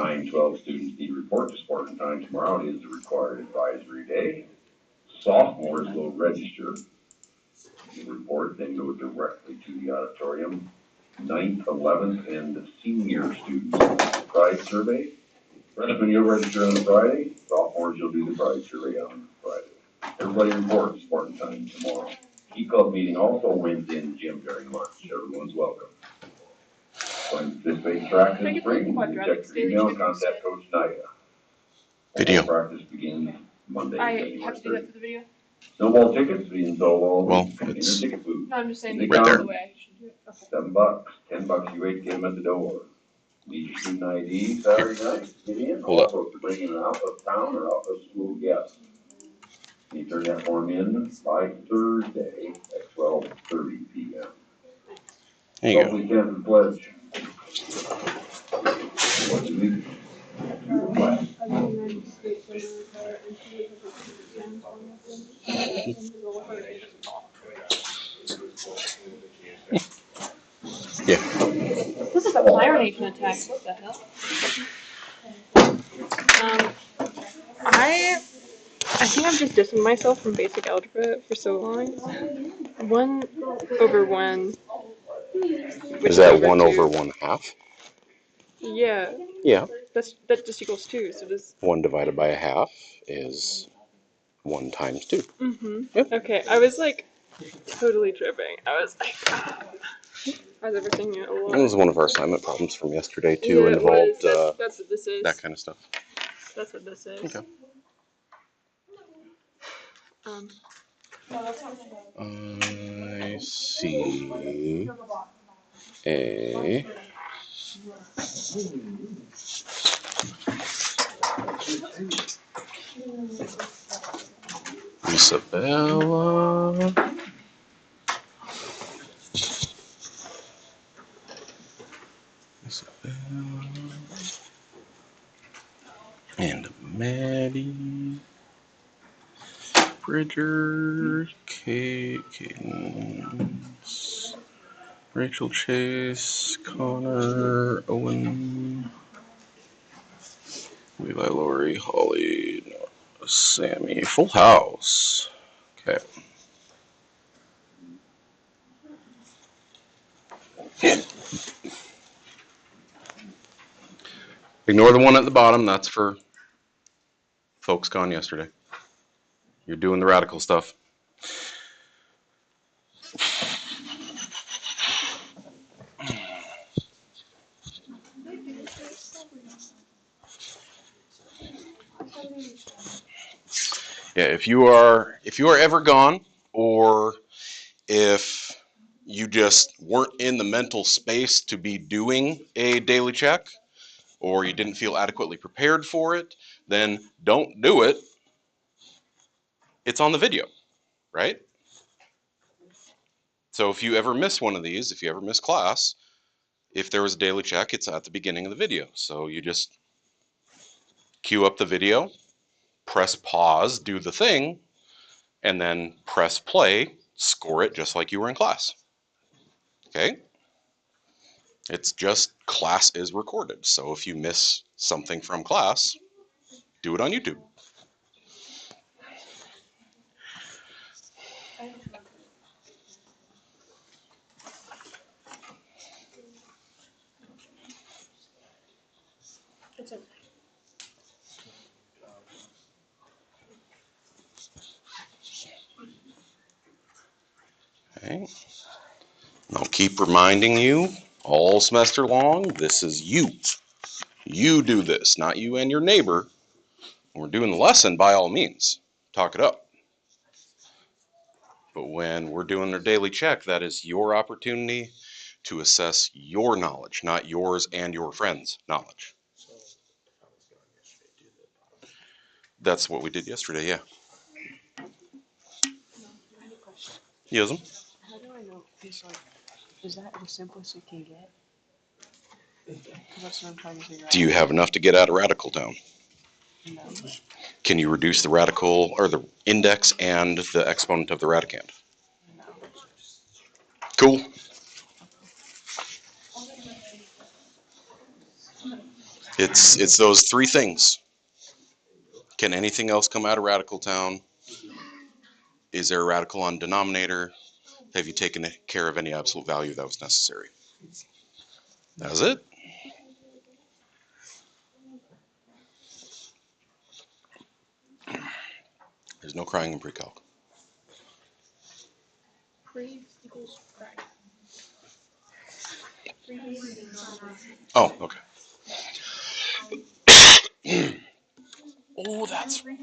9-12 students need to report to Spartan Time. Tomorrow is the required advisory day. Sophomores will register, report, then go directly to the auditorium. 9th, 11th, and the senior students will do the pride survey. Freshmen, you'll register on Friday. Sophomores, you'll do the pride survey on Friday. Everybody reports Spartan Time tomorrow. PreCalc meeting also Wednesday in the gym during lunch. Everyone's welcome. When this base practice in spring, check your email and contact Coach Naya. Video. Practice begins Monday. I have to do that for the video. Snowball tickets being sold all Well, week. it's Ticket booth. No, I'm just saying right there. the way I should do it. Okay. $7, $10 you wait to get them at the door. Need your student ID Saturday night, get in. Hold up. Also, if you're bringing an out of town or out of school guest. You turn that form in by Thursday at 12:30 p.m. There you go. Hopefully, Kansas pledge. What do we do? Yeah. This is a Fire Nation attack. What the hell? I think I'm just dissing myself from basic algebra for so long. 1/1. Is that 1 over 1/2? Yeah. Yeah. That just equals 2. So does 1 divided by 1/2 is 1 times 2. Mm-hmm. Yep. Okay, I was like totally tripping. I was like, I was overthinking it a lot. That was one of our assignment problems from yesterday too. Yeah, it Involved was. That's what this is. that kind of stuff. That's what this is. Okay. I see a Isabella and Maddie Bridger, Cadence, Rachel Chase, Connor, Owen, Levi, Lori, Holly, Sammy. Full house. Okay. Ignore the one at the bottom. That's for folks gone yesterday. You're doing the radical stuff. Yeah, if you are ever gone, or if you just weren't in the mental space to be doing a daily check, or you didn't feel adequately prepared for it, then don't do it. It's on the video, right? So if you ever miss one of these, if you ever miss class, if there was a daily check, it's at the beginning of the video. So you just queue up the video, press pause, do the thing, and then press play, score it just like you were in class. Okay? It's just class is recorded. So if you miss something from class, do it on YouTube. Okay. I'll keep reminding you all semester long, this is you. You do this, not you and your neighbor. When we're doing the lesson, by all means, talk it up. But when we're doing their daily check, that is your opportunity to assess your knowledge, not yours and your friends' knowledge. That's what we did yesterday, yeah. Yes? How do I know? Because, like, is that the simplest it can get? That's what I'm trying to figure out. Do you have enough to get out of radical town? No. Can you reduce the radical, or the index and the exponent of the radicand? No. Cool. It's those three things. Can anything else come out of radical town? Is there a radical on denominator? Have you taken care of any absolute value that was necessary? That was it. There's no crying in pre-calc. Pre equals crack. Oh, okay. Oh, that's right.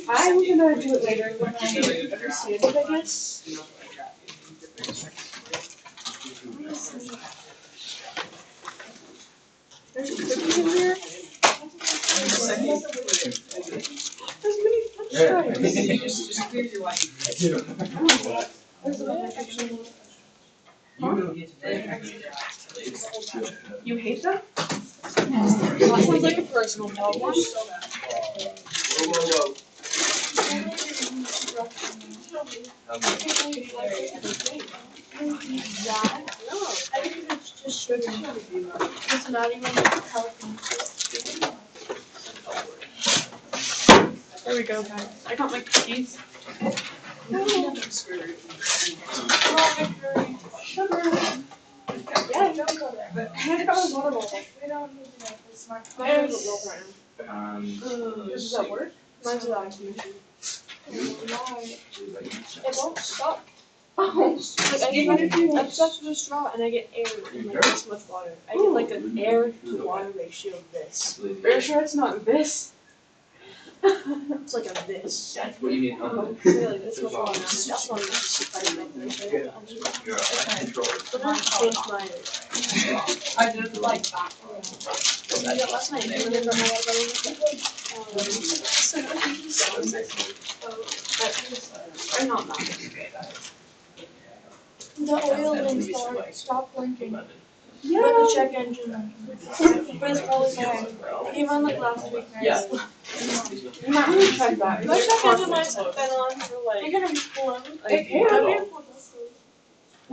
I think I'm gonna do it later when I understand it, I guess. There's cookies in here. There's many You hate them? That sounds like a personal problem. I think it's just sugar. It's not even healthy. There we go, guys. I got my cookies. Sugar. Yeah, don't go there. But I got my water bottle. We don't need to make this smart. I have a milk right now. Does that work? Mine's without actually. Why? It won't stop. Oh, like I'm obsessed with a straw and I get air in like this much water. I get like an air to water ratio of this. Are you sure it's not this? It's like a this. What do you mean? Really, this much water. That's why I'm just surprised about this. But I changed my. I did like that. I did it last night. And then I got my water bottle. I'm not that. The oil lamp stopped blinking. Yeah. But the check engine. But it's probably fine. It came on like last week. Yeah. You might want to check that. My check engine light's been on for like. You're gonna explode. It can.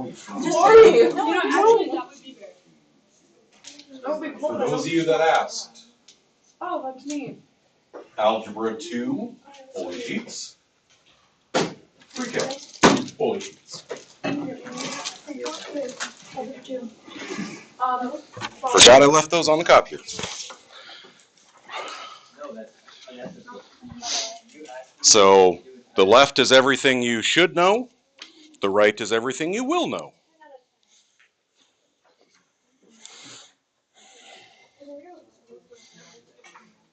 Just sorry. No, actually, that would be good. That would be cool. For those of you that asked, Oh, that's me. Algebra 2, fully sheets. PreCalc, fully sheets. Forgot I left those on the copier. So the left is everything you should know. The right is everything you will know.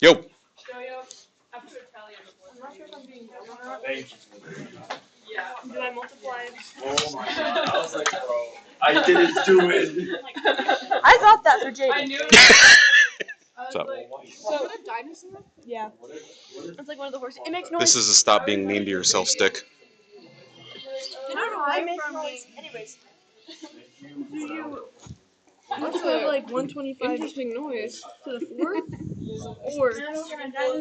Yo. Yo, I've heard Italian before. I'm not sure if I'm being dumb or not. Thank you. Yeah. Did I multiply? Oh my god, I was like, bro, I didn't do it. I got that for Jaden. I knew it. I was So- like, So the dinosaur? Yeah. It's like one of the horses. It makes noise. This is a stop being mean to yourself stick. No, I make noise. Anyways. Do you multiply like 125 interesting noise. to the fourth? Or do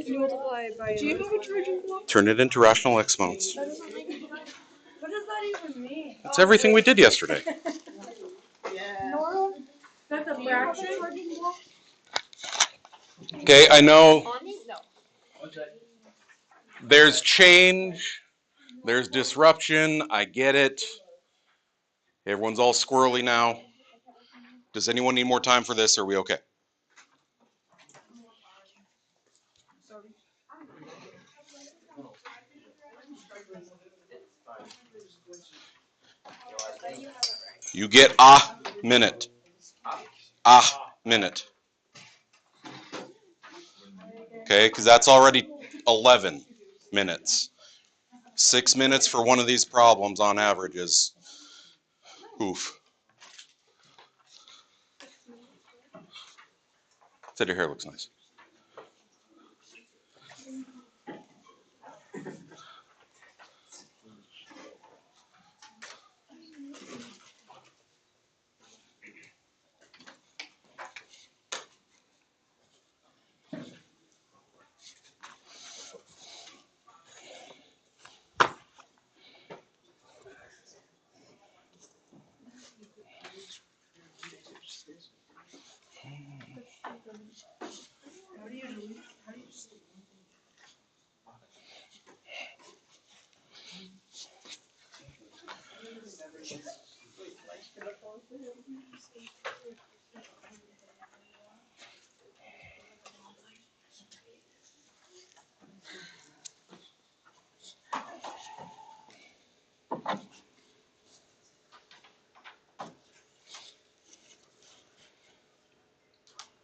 you multiply by? Do you have a charging block? Turn it into rational exponents. That doesn't make any sense. What does that even mean? That's everything we did yesterday. Nora? That's a fraction? Okay, I know No. there's change, there's disruption, I get it. Everyone's all squirrely now. Does anyone need more time for this, or are we okay? You get a minute. A minute. Okay, because that's already 11 minutes. 6 minutes for one of these problems on average is oof. Said your hair looks nice.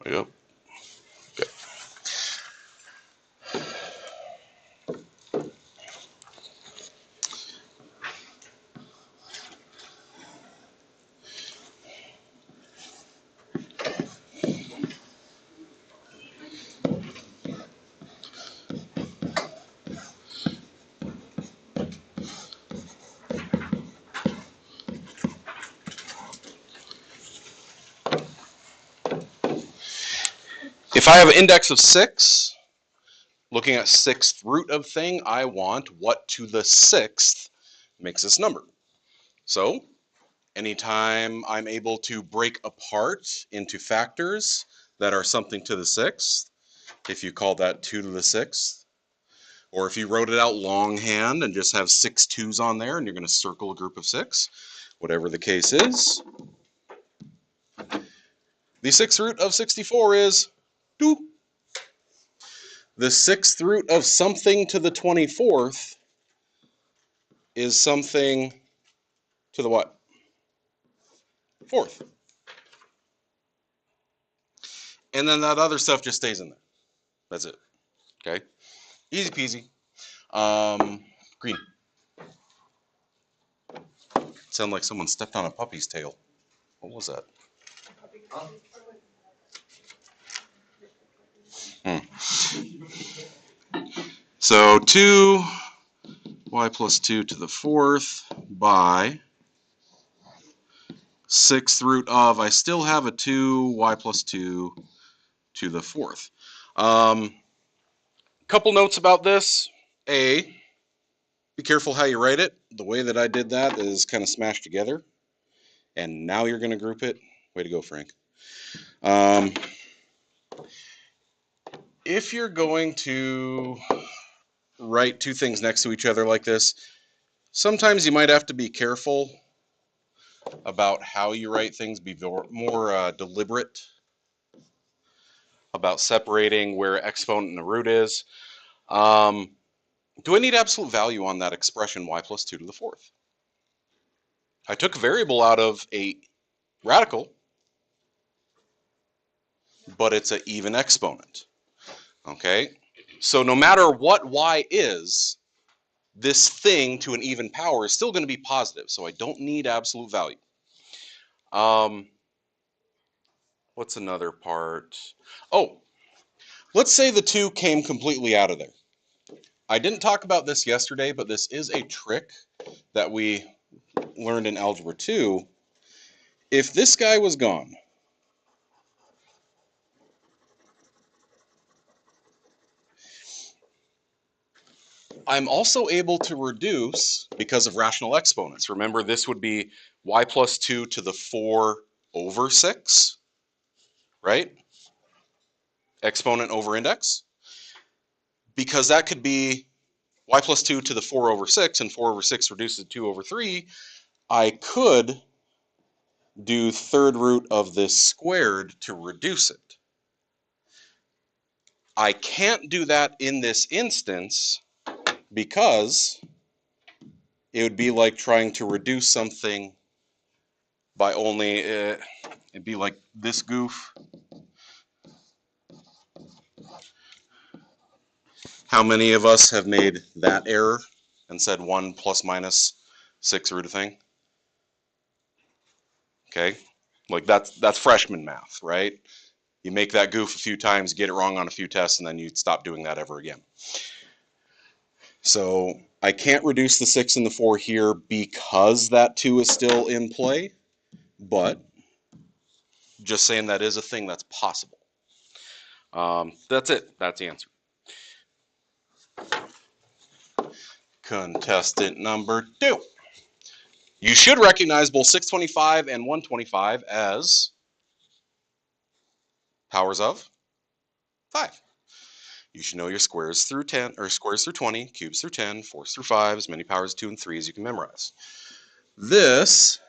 Yep. Okay. If I have an index of 6, looking at 6th root of thing, I want what to the 6th makes this number. So anytime I'm able to break apart into factors that are something to the 6th, if you call that 2 to the 6th, or if you wrote it out longhand and just have 6 2's on there and you're going to circle a group of 6, whatever the case is, the 6th root of 64 is 2. The 6th root of something to the 24th is something to the what? 4th. And then that other stuff just stays in there. That's it. Okay? Easy peasy. Green. Sound like someone stepped on a puppy's tail. What was that? So 2y plus 2 to the 4th by 6th root of, I still have a 2y plus 2 to the 4th. Couple notes about this. A, be careful how you write it. The way that I did that is kind of smashed together. And now you're going to group it. Way to go, Frank. If you're going to write two things next to each other like this, sometimes you might have to be careful about how you write things, be more deliberate about separating where exponent and the root is. Do I need absolute value on that expression y plus 2 to the 4th? I took a variable out of a radical, but it's an even exponent. Okay? So no matter what y is, this thing to an even power is still going to be positive, so I don't need absolute value. What's another part? Oh, let's say the 2 came completely out of there. I didn't talk about this yesterday, but this is a trick that we learned in Algebra 2. If this guy was gone, I'm also able to reduce because of rational exponents. Remember, this would be y plus 2 to the 4 over 6, right? Exponent over index. Because that could be y plus 2 to the 4 over 6, and 4 over 6 reduces to 2 over 3, I could do third root of this squared to reduce it. I can't do that in this instance because it would be like trying to reduce something by only, it'd be like this goof. How many of us have made that error and said 1 plus minus 6 root of thing? Okay, like that's freshman math, right? You make that goof a few times, get it wrong on a few tests, and then you stop doing that ever again. So I can't reduce the 6 and the 4 here because that 2 is still in play, but just saying that is a thing that's possible. That's it. That's the answer. Contestant number 2. You should recognize both 625 and 125 as powers of 5. You should know your squares through 10, or squares through 20, cubes through 10, fours through 5, as many powers of 2 and 3 as you can memorize. This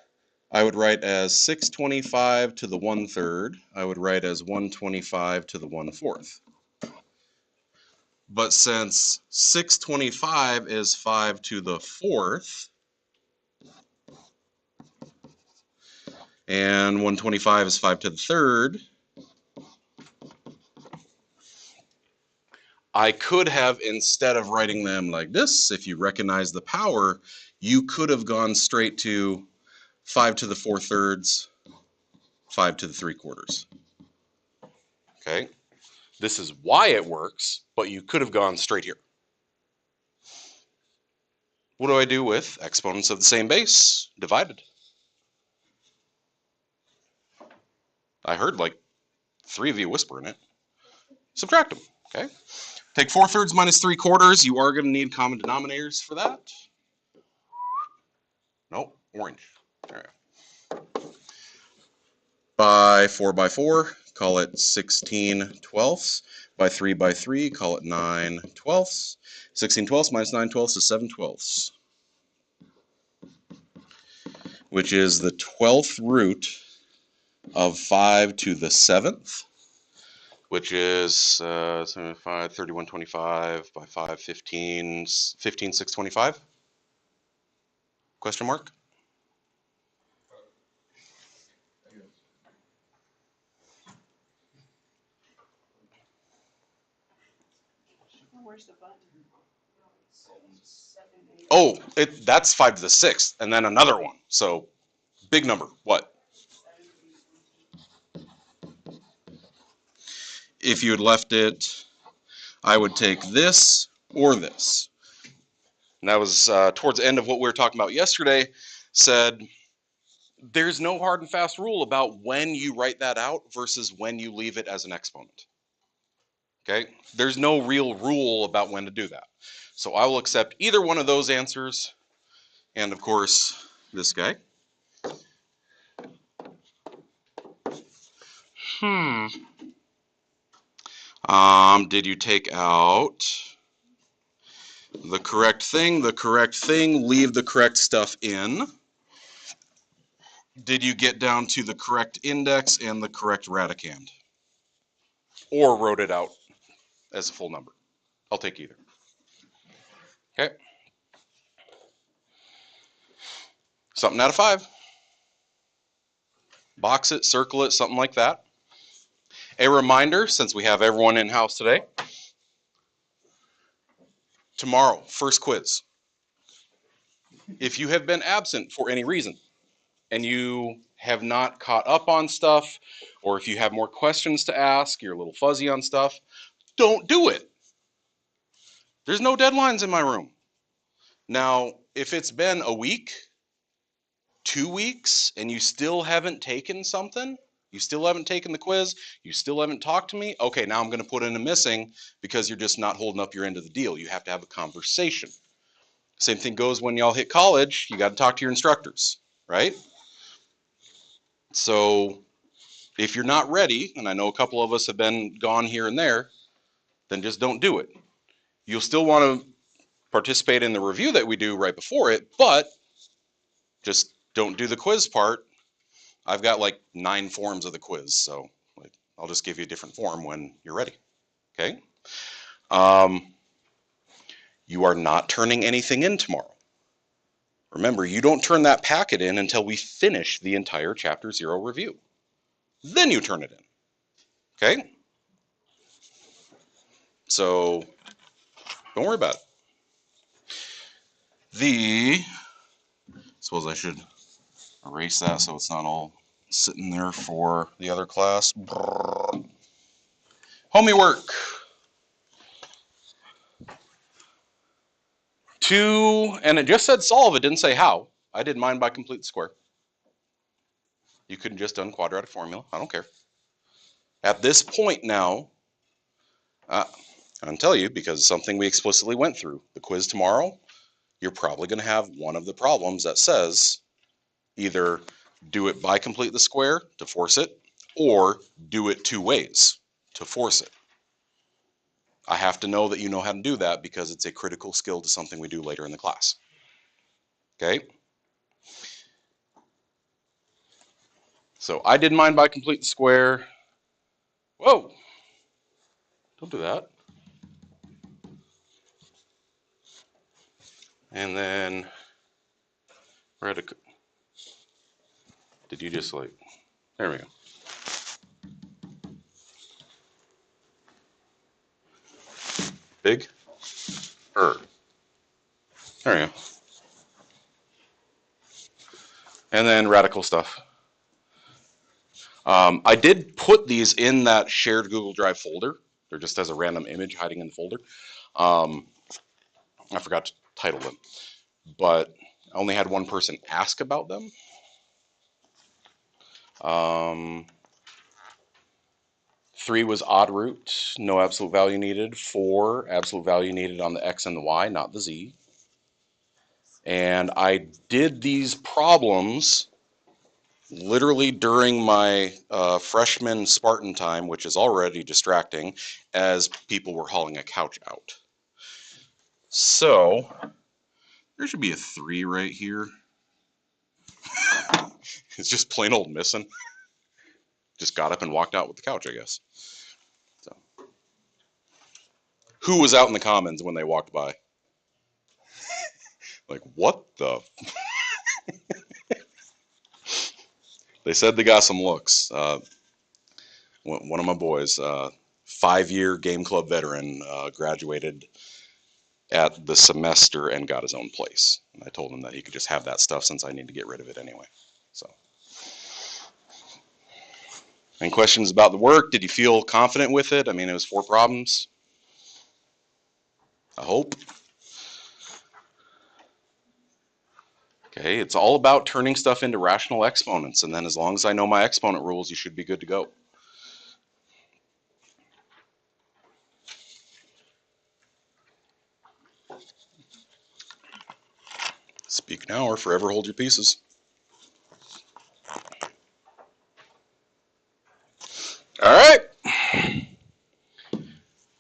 I would write as 625 to the 1/3. I would write as 125 to the 1/4. But since 625 is 5 to the 4th, and 125 is 5 to the 3rd, I could have, instead of writing them like this, if you recognize the power, you could have gone straight to 5 to the 4/3, 5 to the 3/4. Okay? This is why it works, but you could have gone straight here. What do I do with exponents of the same base divided? I heard like 3 of you whispering it. Subtract them, okay? Take 4/3 minus 3/4. You are going to need common denominators for that. Nope, orange. All right. By 4 by 4, call it 16/12. By 3 by 3, call it 9/12. 16/12 minus 9/12 is 7/12, which is the 12th root of 5 to the 7th, which is 75, 31/25 by 5, 15, 15, 6/25? Question mark? Where's the button? Oh, that's 5 to the 6th, and then another one. So, big number. What? If you had left it, I would take this or this. And that was towards the end of what we were talking about yesterday, said there's no hard and fast rule about when you write that out versus when you leave it as an exponent. Okay? There's no real rule about when to do that. So I will accept either one of those answers, and of course, this guy. Did you take out the correct thing, leave the correct stuff in? Did you get down to the correct index and the correct radicand? Or wrote it out as a full number? I'll take either. Okay. Something out of 5. Box it, circle it, something like that. A reminder, since we have everyone in-house today, tomorrow, first quiz. If you have been absent for any reason and you have not caught up on stuff, or if you have more questions to ask, you're a little fuzzy on stuff, don't do it. There's no deadlines in my room. Now, if it's been a week, 2 weeks, and you still haven't taken something, you still haven't taken the quiz, you still haven't talked to me, okay, now I'm going to put in a missing because you're just not holding up your end of the deal. You have to have a conversation. Same thing goes when y'all hit college, you got to talk to your instructors, right? So if you're not ready, and I know a couple of us have been gone here and there, then just don't do it. You'll still want to participate in the review that we do right before it, but just don't do the quiz part. I've got like 9 forms of the quiz, so I'll just give you a different form when you're ready. Okay? You are not turning anything in tomorrow. Remember, you don't turn that packet in until we finish the entire Chapter 0 review. Then you turn it in. Okay? So Don't worry about it. Suppose I should erase that so it's not all sitting there for the other class. Homework. 2, and it just said solve, it didn't say how. I did mine by complete the square. You could have just done quadratic formula, I don't care. At this point now, I'll tell you, because it's something we explicitly went through. The quiz tomorrow, you're probably going to have one of the problems that says either do it by complete the square to force it, or do it 2 ways to force it. I have to know that you know how to do that because it's a critical skill to something we do later in the class. Okay? So I did mine by complete the square. Whoa! Don't do that. And then, did you just like, there we go. Big? There we go. And then radical stuff. I did put these in that shared Google Drive folder. They're just as a random image hiding in the folder. I forgot to title them, but I only had one person ask about them. 3 was odd root, no absolute value needed. 4, absolute value needed on the x and the y, not the z. And I did these problems literally during my freshman Spartan time, which is already distracting, as people were hauling a couch out. So there should be a 3 right here. It's just plain old missing. Just got up and walked out with the couch, I guess. So, who was out in the commons when they walked by? Like, what the? They said they got some looks. One of my boys, 5-year game club veteran, graduated at the semester and got his own place. And I told him that he could just have that stuff since I need to get rid of it anyway. So, any questions about the work? Did you feel confident with it? I mean, it was 4 problems. I hope. Okay, it's all about turning stuff into rational exponents, and then as long as I know my exponent rules, you should be good to go. Speak now or forever hold your pieces. All right.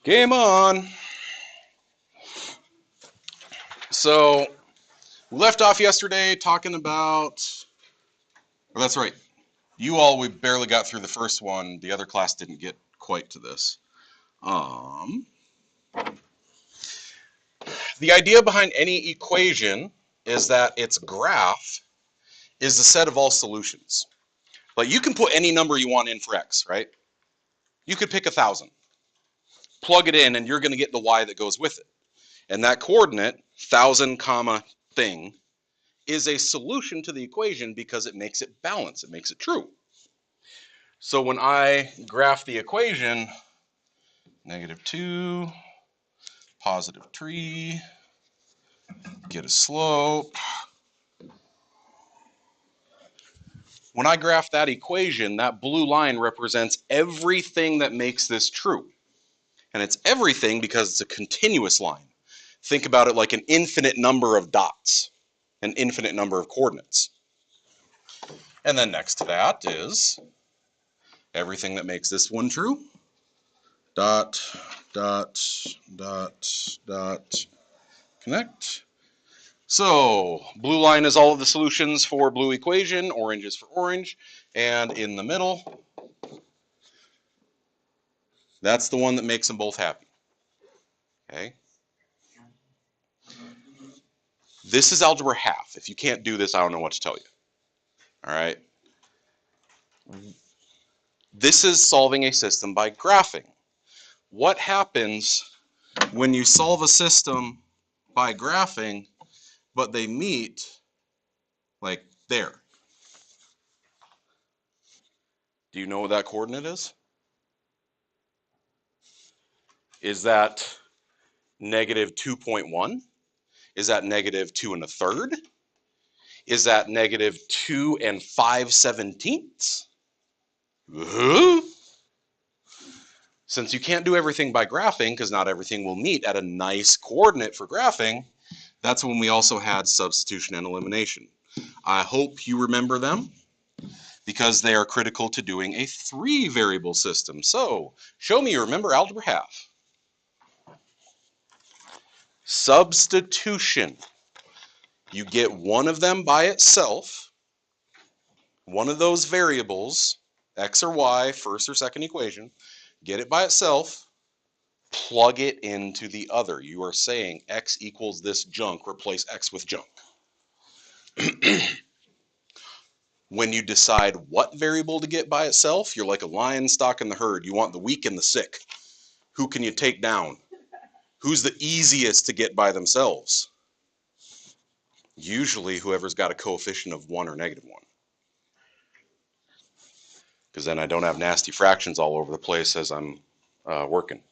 Game on. So, we left off yesterday talking about, well, that's right. We barely got through the first one. The other class didn't get quite to this. The idea behind any equation is that its graph is the set of all solutions. Like, you can put any number you want in for x, right? You could pick 1,000. Plug it in and you're going to get the y that goes with it. And that coordinate, 1,000 comma thing, is a solution to the equation because it makes it balance. It makes it true. So when I graph the equation, -2, +3, get a slope. When I graph that equation, that blue line represents everything that makes this true. And it's everything because it's a continuous line. Think about it like an infinite number of dots, an infinite number of coordinates. And then next to that is everything that makes this one true. Dot, dot, dot, dot, connect. So blue line is all of the solutions for blue equation, orange is for orange, and in the middle, that's the one that makes them both happy. Okay. This is algebra half. If you can't do this, I don't know what to tell you. All right. This is solving a system by graphing. What happens when you solve a system by graphing, but they meet like there. Do you know what that coordinate is? Is that negative 2.1? Is that negative 2 1/3? Is that negative 2 5/17? Since you can't do everything by graphing, because not everything will meet at a nice coordinate for graphing, that's when we also had substitution and elimination. I hope you remember them, because they are critical to doing a 3-variable system. So, show me you remember algebra half. Substitution. You get one of them by itself, one of those variables, x or y, first or second equation, get it by itself, plug it into the other. You are saying x equals this junk, replace x with junk. When you decide what variable to get by itself, you're like a lion stalking the herd. You want the weak and the sick. Who can you take down? Who's the easiest to get by themselves? Usually whoever's got a coefficient of 1 or negative 1. Because then I don't have nasty fractions all over the place as I'm working.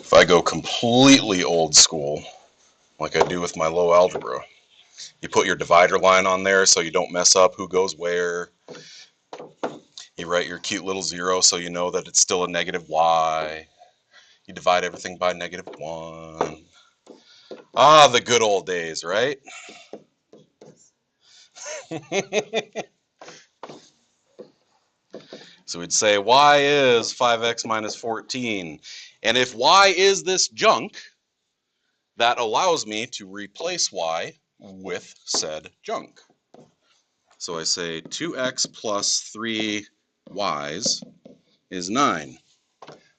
If I go completely old school, like I do with my low algebra, you put your divider line on there so you don't mess up who goes where. You write your cute little 0 so you know that it's still a negative y. You divide everything by negative 1. Ah, the good old days, right? So we'd say y is 5x minus 14. And if y is this junk, that allows me to replace y with said junk. So I say 2x plus 3y's is 9.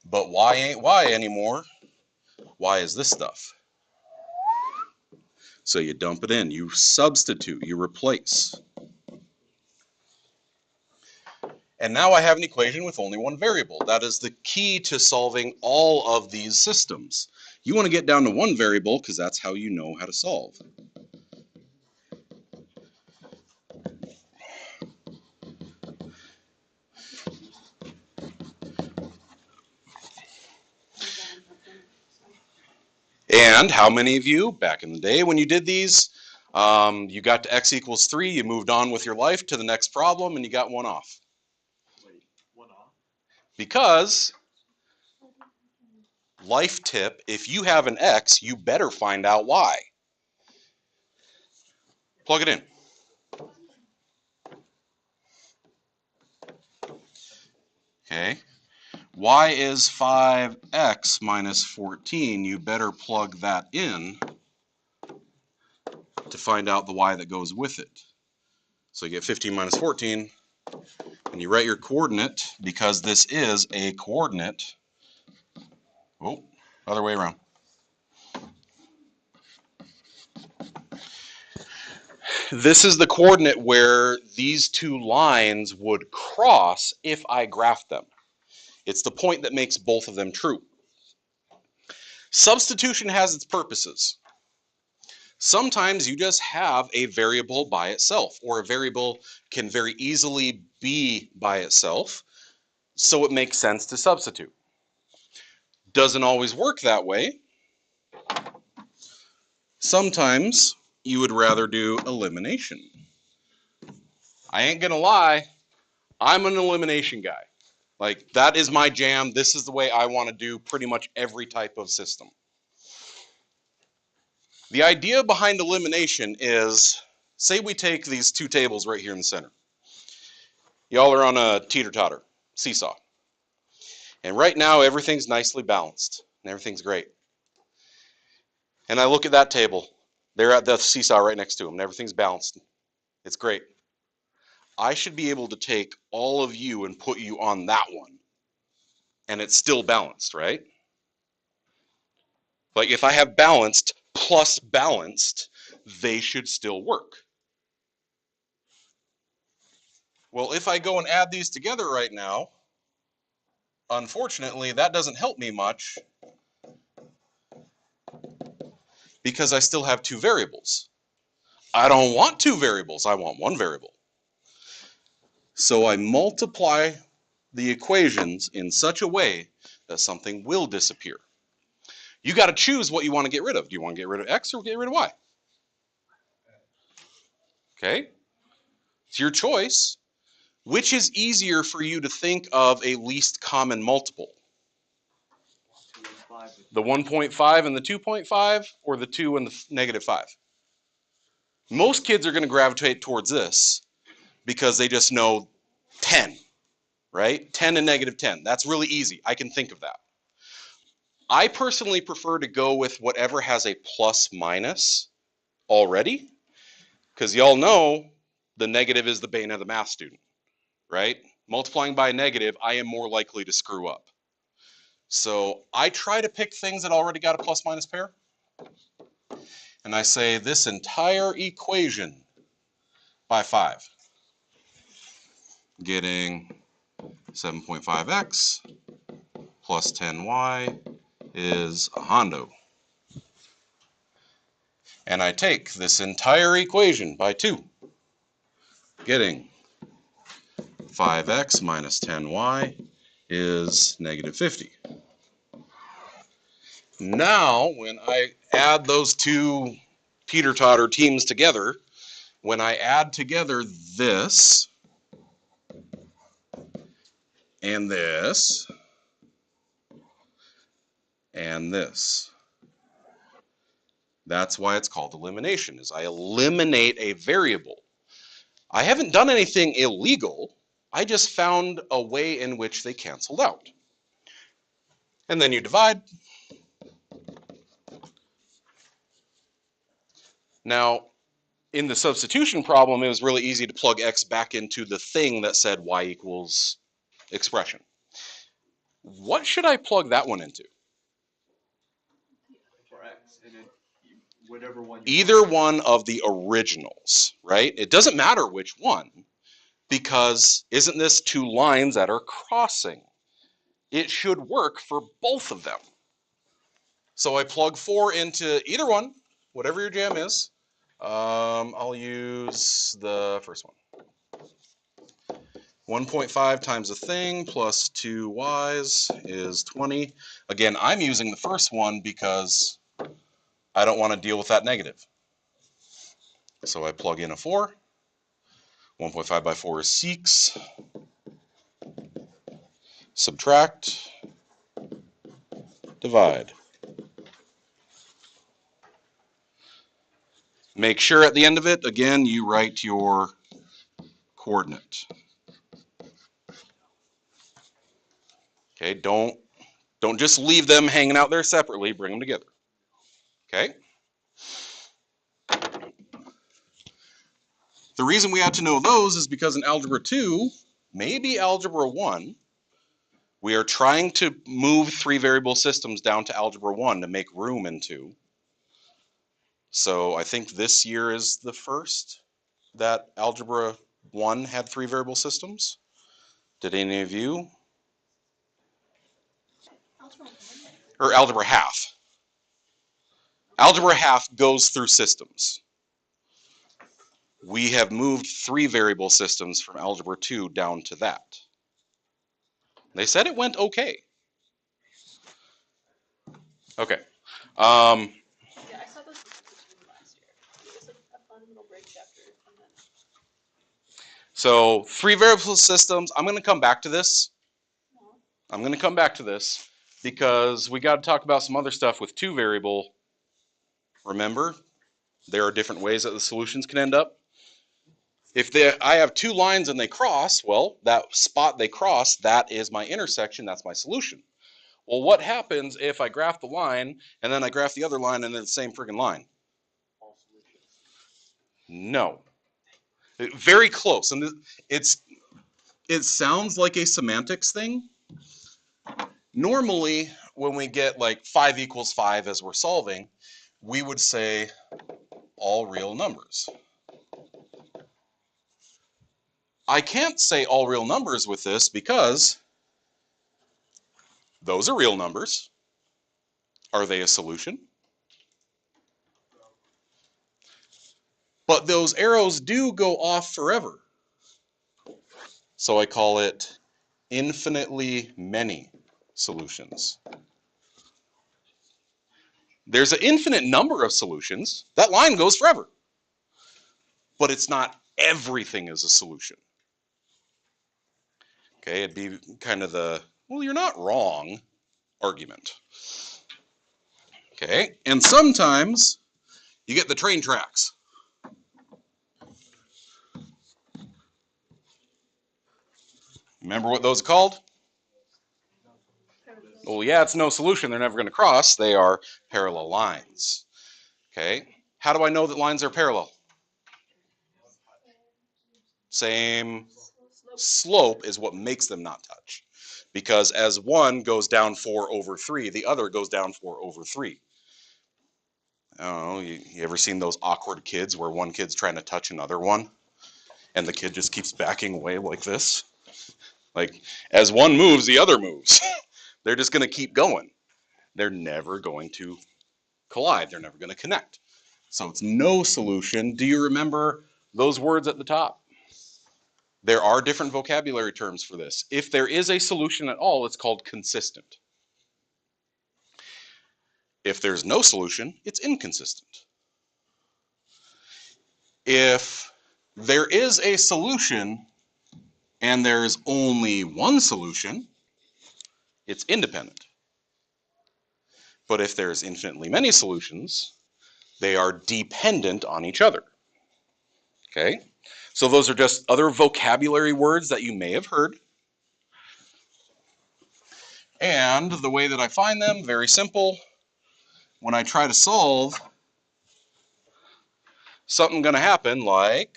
But y ain't y anymore. Y is this stuff. So you dump it in, you substitute, you replace. And now I have an equation with only one variable. That is the key to solving all of these systems. You want to get down to one variable because that's how you know how to solve. And how many of you, back in the day when you did these, you got to x equals 3, you moved on with your life to the next problem, and you got 1 off? Wait, 1 off? Because, life tip, if you have an x, you better find out y. Plug it in. Okay. Y is 5x minus 14. You better plug that in to find out the y that goes with it. So you get 15 minus 14, and you write your coordinate, because this is a coordinate. Oh, other way around. This is the coordinate where these two lines would cross if I graphed them. It's the point that makes both of them true. Substitution has its purposes. Sometimes you just have a variable by itself, or a variable can very easily be by itself, so it makes sense to substitute. Doesn't always work that way. Sometimes you would rather do elimination. I ain't gonna lie, I'm an elimination guy. Like, that is my jam. This is the way I want to do pretty much every type of system. The idea behind elimination is, say we take these two tables right here in the center. Y'all are on a teeter-totter, seesaw. And right now, everything's nicely balanced, and everything's great. And I look at that table. They're at the seesaw right next to them, and everything's balanced. It's great. I should be able to take all of you and put you on that one, and it's still balanced, right? Like if I have balanced plus balanced, they should still work. Well, if I go and add these together right now, unfortunately, that doesn't help me much because I still have two variables. I don't want two variables, I want one variable. So I multiply the equations in such a way that something will disappear. You got to choose what you want to get rid of. Do you want to get rid of X or get rid of Y? Okay, it's your choice. Which is easier for you to think of a least common multiple? The 1.5 and the 2.5, or the 2 and the negative 5? Most kids are going to gravitate towards this because they just know 10, right? 10 and negative 10. That's really easy. I can think of that. I personally prefer to go with whatever has a plus minus already, because y'all know the negative is the bane of the math student, right? Multiplying by a negative, I am more likely to screw up. So I try to pick things that already got a plus minus pair. And I say this entire equation by 5. Getting 7.5x plus 10y is a hondo. And I take this entire equation by 2. Getting 5x minus 10y is negative 50. Now, when I add those two teeter-totter teams together, when I add together this and this and this, that's why it's called elimination, is I eliminate a variable. I haven't done anything illegal. I just found a way in which they canceled out. And then you divide. Now, in the substitution problem, it was really easy to plug x back into the thing that said y equals expression. What should I plug that one into? For X, and then whatever one. Either one of the originals, right? It doesn't matter which one, because isn't this two lines that are crossing? It should work for both of them. So I plug 4 into either one, whatever your jam is. I'll use the first one. 1.5 times a thing plus 2y's is 20. Again, I'm using the first one because I don't want to deal with that negative. So I plug in a 4. 1.5 by 4 is 6. Subtract. Divide. Make sure at the end of it, again, you write your coordinate. Okay, don't just leave them hanging out there separately, bring them together. Okay? The reason we had to know those is because in Algebra 2, maybe Algebra 1, we are trying to move 3 variable systems down to Algebra 1 to make room in 2. So I think this year is the first that Algebra 1 had 3 variable systems. Did any of you? Or Algebra half. Algebra half goes through systems. We have moved 3 variable systems from Algebra 2 down to that. They said it went okay. Okay. Yeah, I saw those last year. It was a fun little break chapter. And then... So 3 variable systems, I'm going to come back to this. I'm going to come back to this because we got to talk about some other stuff with 2 variable. Remember, there are different ways that the solutions can end up. If I have 2 lines and they cross, well, that spot they cross, that is my intersection, that's my solution. Well, what happens if I graph the line and then I graph the other line and then the same friggin' line? No. Very close. And it sounds like a semantics thing. Normally, when we get like 5 equals 5 as we're solving, we would say all real numbers. I can't say all real numbers with this because those are real numbers. Are they a solution? But those arrows do go off forever. So I call it infinitely many solutions. There's an infinite number of solutions. That line goes forever. But it's not everything is a solution. Okay, it'd be kind of the, well, you're not wrong argument. Okay, and sometimes you get the train tracks. Remember what those are called? Well, yeah, it's no solution. They're never going to cross. They are parallel lines. Okay, how do I know that lines are parallel? Same slope is what makes them not touch. Because as one goes down 4 over 3, the other goes down 4 over 3. I don't know, you ever seen those awkward kids where one kid's trying to touch another one and the kid just keeps backing away like this? Like, as one moves, the other moves. They're just going to keep going. They're never going to collide. They're never going to connect. So it's no solution. Do you remember those words at the top? There are different vocabulary terms for this. If there is a solution at all, it's called consistent. If there's no solution, it's inconsistent. If there is a solution and there's only one solution, it's independent. But if there's infinitely many solutions, they are dependent on each other. Okay? So those are just other vocabulary words that you may have heard. And the way that I find them, very simple. When I try to solve, something going to happen like,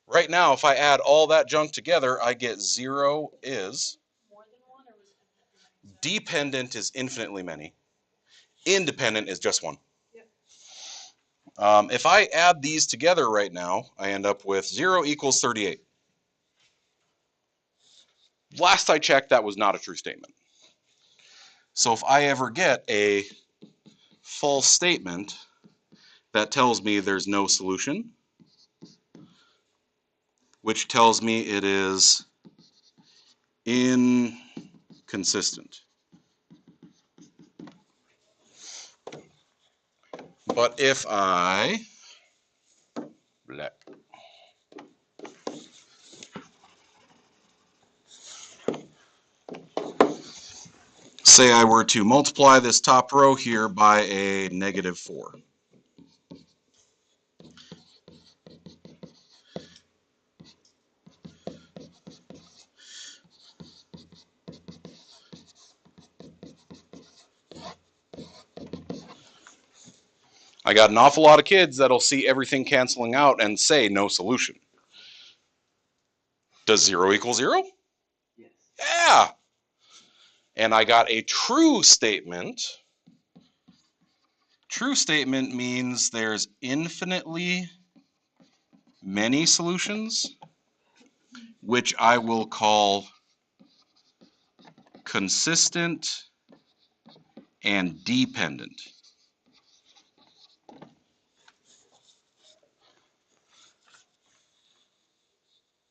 right now, if I add all that junk together, I get 0 is. Dependent is infinitely many. Independent is just one. If I add these together right now, I end up with 0 equals 38. Last I checked, that was not a true statement. So if I ever get a false statement that tells me there's no solution, which tells me it is inconsistent. But if I say I were to multiply this top row here by a -4. I got an awful lot of kids that'll see everything canceling out and say no solution. Does 0 equal 0? Yes. Yeah. And I got a true statement. True statement means there's infinitely many solutions, which I will call consistent and dependent.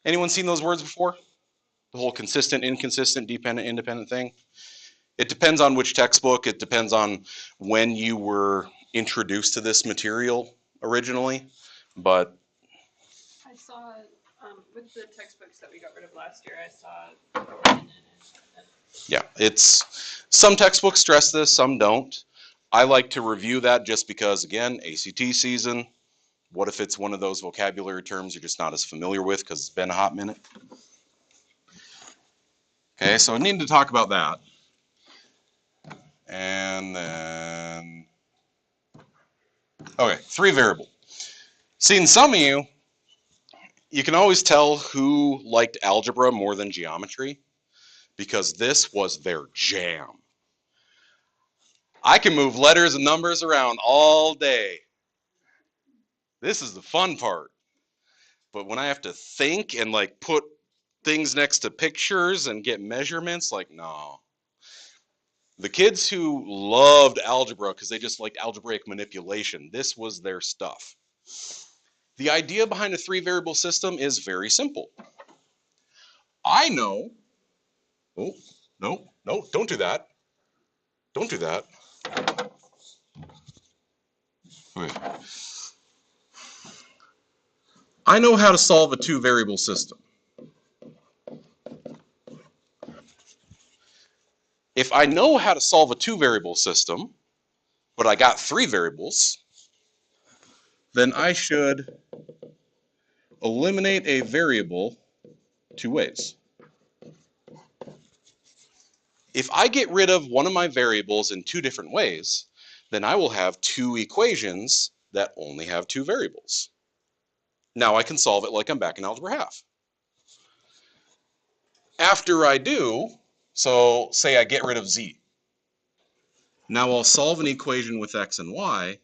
Anyone seen those words before? The whole consistent, inconsistent, dependent, independent thing? It depends on which textbook. It depends on when you were introduced to this material originally. But I saw with the textbooks that we got rid of last year, I saw. yeah, it's some textbooks stress this, some don't. I like to review that just because, again, ACT season. What if it's one of those vocabulary terms you're just not as familiar with because it's been a hot minute? Okay, so I need to talk about that. And then, okay, 3 variable. See, in some of you, you can always tell who liked algebra more than geometry because this was their jam. I can move letters and numbers around all day. This is the fun part. But when I have to think and like put things next to pictures and get measurements, like, no. The kids who loved algebra because they just liked algebraic manipulation, this was their stuff. The idea behind a 3 variable system is very simple. I know, oh, no, don't do that. Don't do that. Wait. I know how to solve a 2 variable system. If I know how to solve a 2 variable system, but I got 3 variables, then I should eliminate a variable 2 ways. If I get rid of one of my variables in 2 different ways, then I will have 2 equations that only have 2 variables. Now I can solve it like I'm back in algebra half. After I do, so say I get rid of z. Now I'll solve an equation with x and y.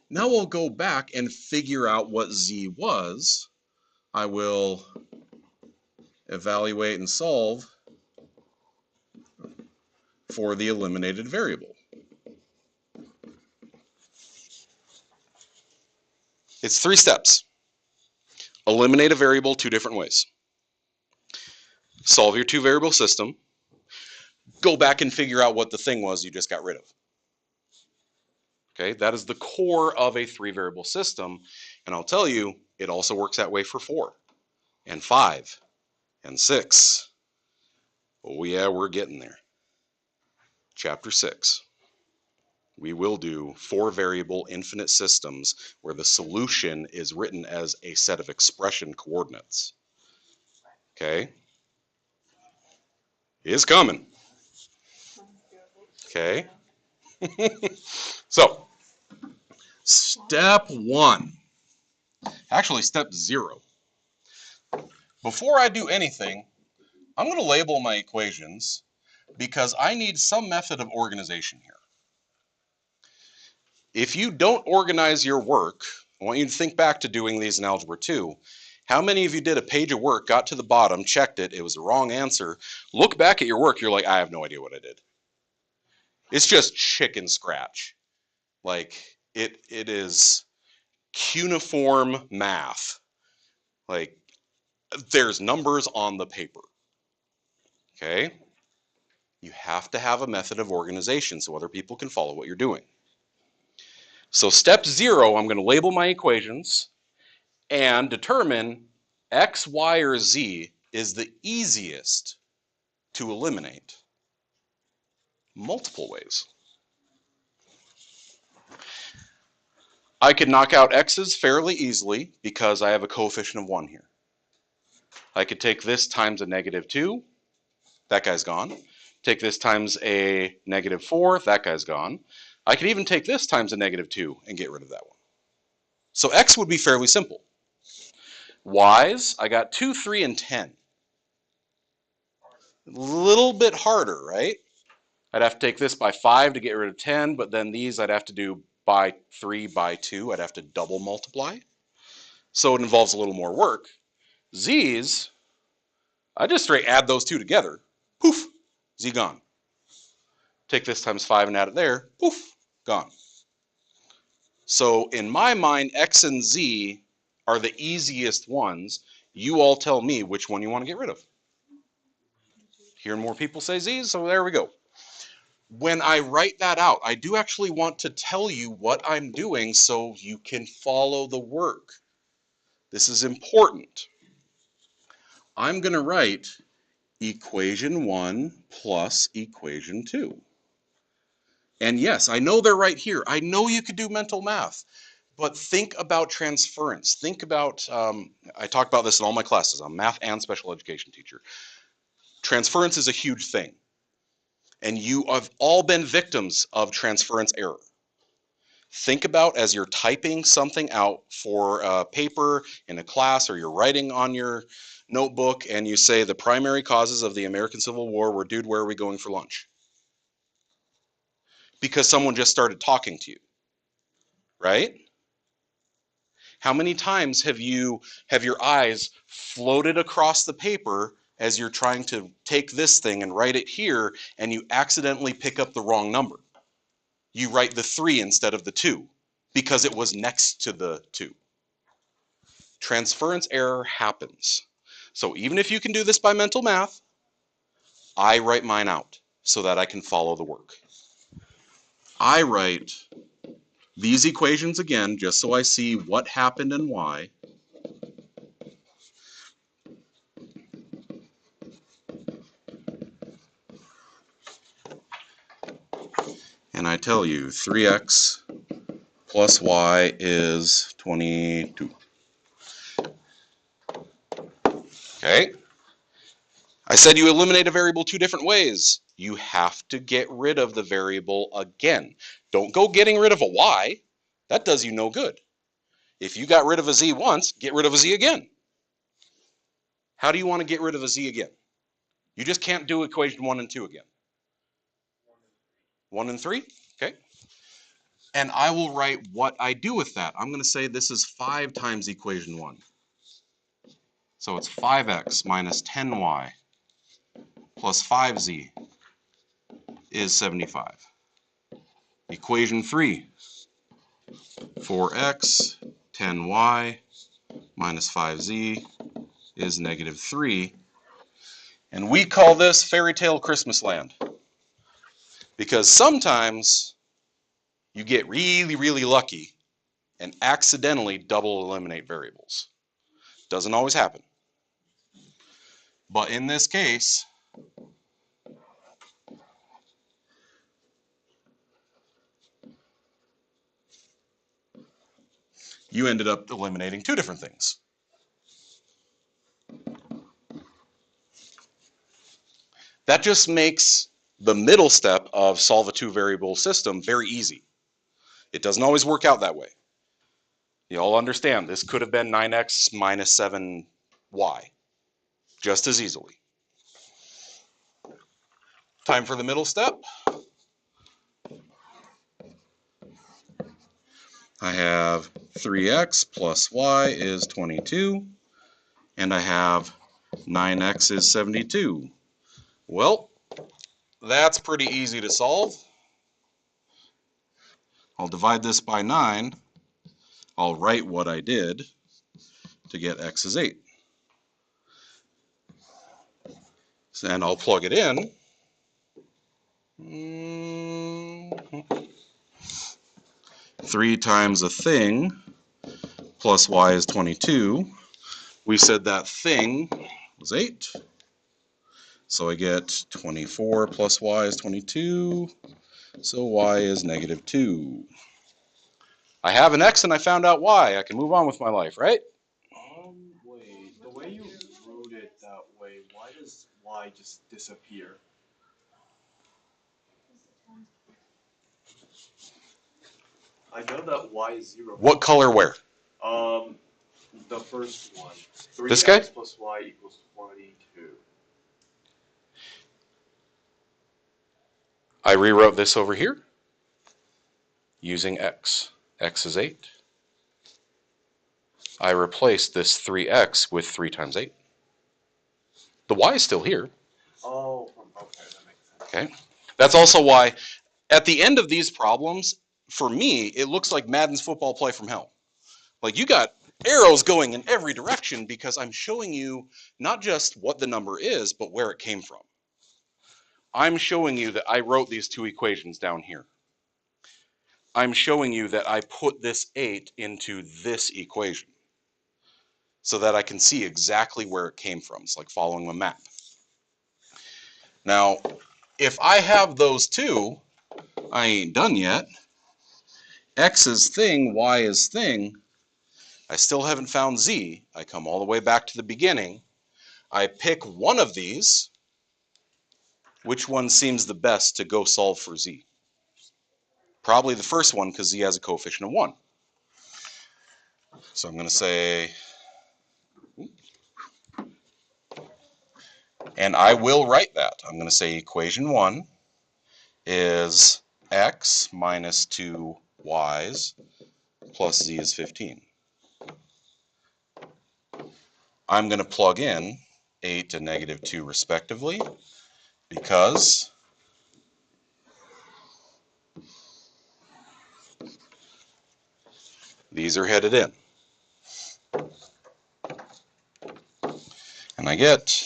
Now I'll go back and figure out what z was. I will evaluate and solve for the eliminated variable. It's 3 steps. Eliminate a variable 2 different ways. Solve your 2 variable system. Go back and figure out what the thing was you just got rid of. Okay, that is the core of a 3 variable system. And I'll tell you, it also works that way for 4 and 5 and 6. Oh yeah, we're getting there. Chapter 6. We will do 4 variable infinite systems where the solution is written as a set of expression coordinates. Okay? It's coming. Okay? So, step 1. Actually, step 0. Before I do anything, I'm going to label my equations because I need some method of organization here. If you don't organize your work, I want you to think back to doing these in Algebra 2. How many of you did a page of work, got to the bottom, checked it, it was the wrong answer, look back at your work, you're like, I have no idea what I did. It's just chicken scratch. Like, it is cuneiform math. Like, there's numbers on the paper. Okay? You have to have a method of organization so other people can follow what you're doing. So step 0, I'm going to label my equations and determine x, y, or z is the easiest to eliminate multiple ways. I could knock out x's fairly easily because I have a coefficient of 1 here. I could take this times a -2, that guy's gone. Take this times a -4, that guy's gone. I could even take this times a -2 and get rid of that one. So x would be fairly simple. Y's, I got 2, 3, and 10. A little bit harder, right? I'd have to take this by 5 to get rid of 10, but then these I'd have to do by 3 by 2. I'd have to double multiply. So it involves a little more work. Z's, I just straight add those 2 together. Poof, z gone. Take this times 5 and add it there. Poof, gone. So in my mind, x and z are the easiest ones. You all tell me which one you want to get rid of. Hearing more people say z's, so there we go. When I write that out, I do actually want to tell you what I'm doing so you can follow the work. This is important. I'm going to write equation 1 plus equation 2. And yes, I know they're right here. I know you could do mental math, but think about transference. Think about, I talk about this in all my classes. I'm a math and special education teacher. Transference is a huge thing. And you have all been victims of transference error. Think about as you're typing something out for a paper in a class, or you're writing on your notebook and you say the primary causes of the American Civil War were due to where are we going for lunch? Because someone just started talking to you, right? How many times have your eyes floated across the paper as you're trying to take this thing and write it here, and you accidentally pick up the wrong number? You write the 3 instead of the 2 because it was next to the 2. Transference error happens. So even if you can do this by mental math, I write mine out so that I can follow the work. I write these equations again just so I see what happened and why. And I tell you 3x plus y is 22. Okay? I said you eliminate a variable 2 different ways. You have to get rid of the variable again. Don't go getting rid of a y. That does you no good. If you got rid of a z once, get rid of a z again. How do you want to get rid of a z again? You just can't do equation 1 and 2 again. 1 and 3? Okay. And I will write what I do with that. I'm going to say this is 5 times equation 1. So it's 5x minus 10y plus 5z is 75. Equation 3, 4x, 10y minus 5z is negative 3. And we call this fairy tale Christmas land. Because sometimes you get really, really lucky and accidentally double eliminate variables. Doesn't always happen. But in this case, you ended up eliminating 2 different things. That just makes the middle step of solve a 2-variable system very easy. It doesn't always work out that way. You all understand this could have been 9x minus 7y just as easily. Time for the middle step. I have 3x plus y is 22, and I have 9x is 72. Well, that's pretty easy to solve. I'll divide this by 9. I'll write what I did to get x is 8. And I'll plug it in. 3 times a thing plus y is 22. We said that thing was 8. So I get 24 plus y is 22. So y is negative 2. I have an x and I found out y. I can move on with my life, right? Wait. The way you wrote it that way, why does y just disappear? I know that y is 0. What color where? The first one. This guy? 3x plus y equals 22. I rewrote this over here using x. X is 8. I replaced this 3x with 3 times 8. The y is still here. Oh, okay, that makes sense. Okay. That's also why at the end of these problems, for me, it looks like Madden's football play from hell. Like you got arrows going in every direction because I'm showing you not just what the number is, but where it came from. I'm showing you that I wrote these 2 equations down here. I'm showing you that I put this 8 into this equation so that I can see exactly where it came from. It's like following a map. Now, if I have those 2, I ain't done yet. X is thing, y is thing. I still haven't found z. I come all the way back to the beginning. I pick one of these, Which one seems the best to go solve for z? Probably the first one, because z has a coefficient of 1. So I'm going to say, and I will write that. I'm going to say equation 1 is x minus 2 y's plus z is 15. I'm going to plug in 8 and negative 2 respectively, because these are headed in. And I get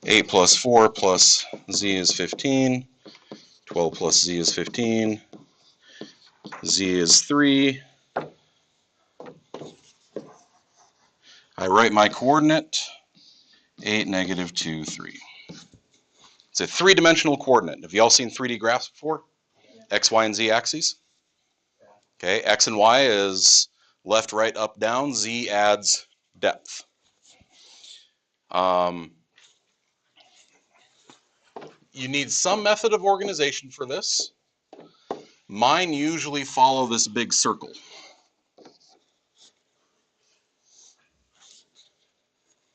8 plus 4 plus z is 15, 12 plus z is 15, z is 3. I write my coordinate, 8, negative 2, 3. It's a three-dimensional coordinate. Have you all seen 3D graphs before? X, Y, and Z axes? Okay, X and Y is left, right, up, down. Z adds depth. You need some method of organization for this. Mine usually follow this big circle.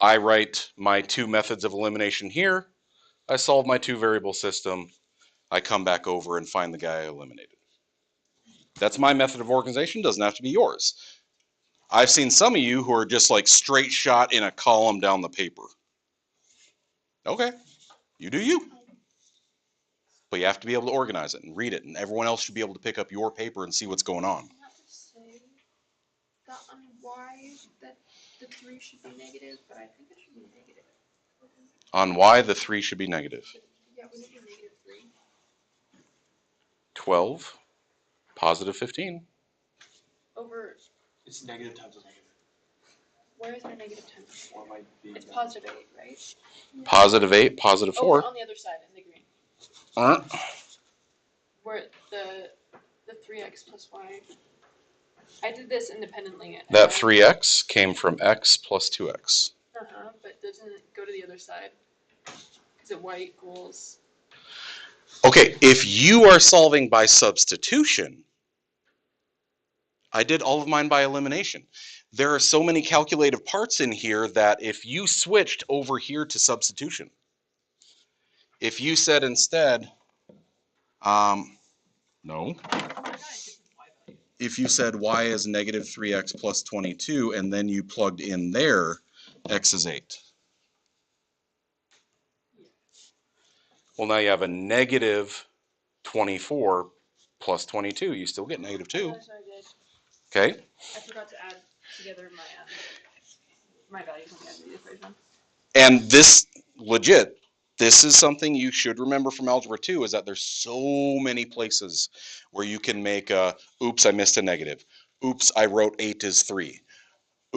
I write my two methods of elimination here. I solve my two variable system. I come back over and find the guy I eliminated. That's my method of organization. Doesn't have to be yours. I've seen some of you who are just like straight shot in a column down the paper. Okay, you do you. But you have to be able to organize it and read it, and everyone else should be able to pick up your paper and see what's going on. You have to say that on y that the 3 should be negative, but I think it should be negative. On y, the 3 should be negative. Yeah, we need a negative 3. 12, positive 15. Over, It's negative times a negative. where is my negative 10? Or it might be. It's positive 8, right? Positive 8, positive 4. Oh, on the other side, in the green. Where the 3x plus y. I did this independently. That 3x came from x plus 2x. But doesn't it go to the other side? Because it y equals. Okay, if you are solving by substitution, I did all of mine by elimination. There are so many calculative parts in here that if you switched over here to substitution, if you said instead, no, if you said y is negative 3x plus 22, and then you plugged in there, x is 8. Well, now you have a negative 24 plus 22. You still get negative 2. That's what I did. Okay? I forgot to add together my values on the end of the equation. And this, legit, this is something you should remember from Algebra 2, is that there's so many places where you can make a, oops, I missed a negative. Oops, I wrote 8 is 3.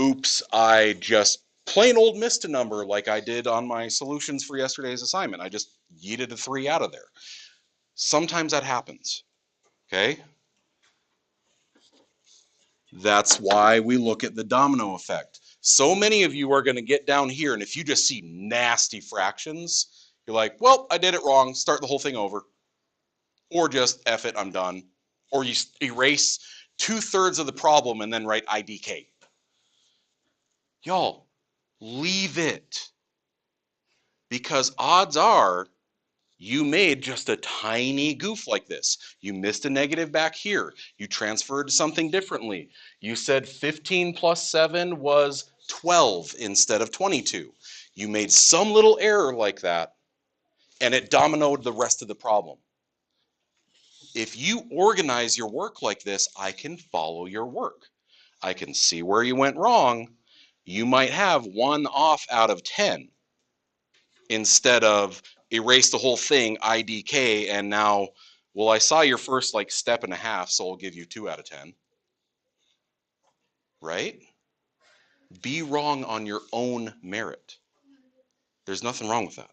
Oops, I just plain old missed a number like I did on my solutions for yesterday's assignment. I just yeeted a 3 out of there. Sometimes that happens, okay? That's why we look at the domino effect. So many of you are going to get down here, and if you just see nasty fractions, you're like, well, I did it wrong, start the whole thing over. Or just, F it, I'm done. Or you erase 2/3 of the problem and then write IDK. Y'all, leave it. Because odds are you made just a tiny goof like this. You missed a negative back here. You transferred something differently. You said 15 plus 7 was 12 instead of 22. You made some little error like that, and it dominoed the rest of the problem. If you organize your work like this, I can follow your work. I can see where you went wrong. You might have 1 off out of 10 instead of erase the whole thing, IDK, and now, well, I saw your first like step and a half, so I'll give you 2 out of 10. Right? Be wrong on your own merit. There's nothing wrong with that.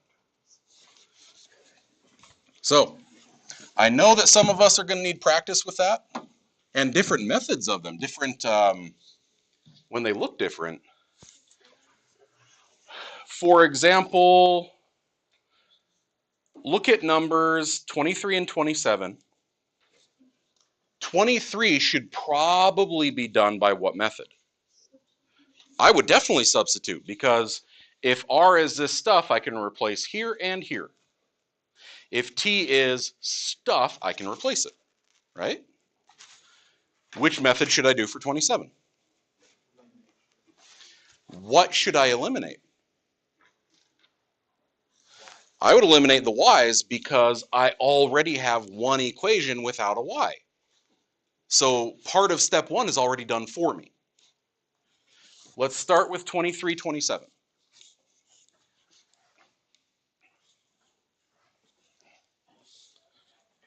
So, I know that some of us are going to need practice with that, and different methods of them, different, when they look different. For example, Look at numbers 23 and 27. 23 should probably be done by what method? I would definitely substitute, because if R is this stuff, I can replace here and here. If T is stuff, I can replace it, right? Which method should I do for 27? What should I eliminate? I would eliminate the y's because I already have one equation without a y. So part of step one is already done for me. Let's start with 23, 27.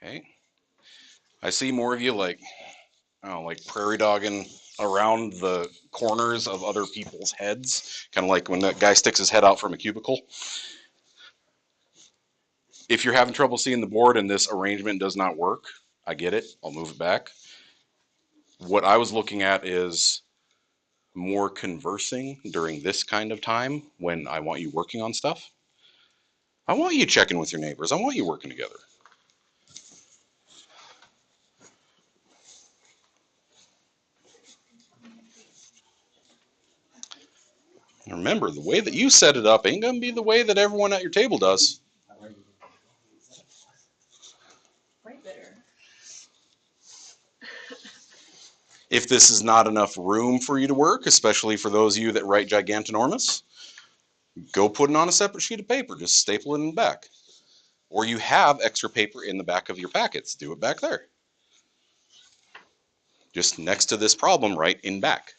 Okay. I see more of you like, oh, like prairie dogging around the corners of other people's heads, kind of like when that guy sticks his head out from a cubicle. If you're having trouble seeing the board and this arrangement does not work, I get it. I'll move it back. What I was looking at is more conversing during this kind of time when I want you working on stuff. I want you checking with your neighbors. I want you working together. And remember, the way that you set it up ain't going to be the way that everyone at your table does. Right there. If this is not enough room for you to work, especially for those of you that write gigantonormous, go put it on a separate sheet of paper. Just staple it in the back. Or you have extra paper in the back of your packets. Do it back there. Just next to this problem, right in back.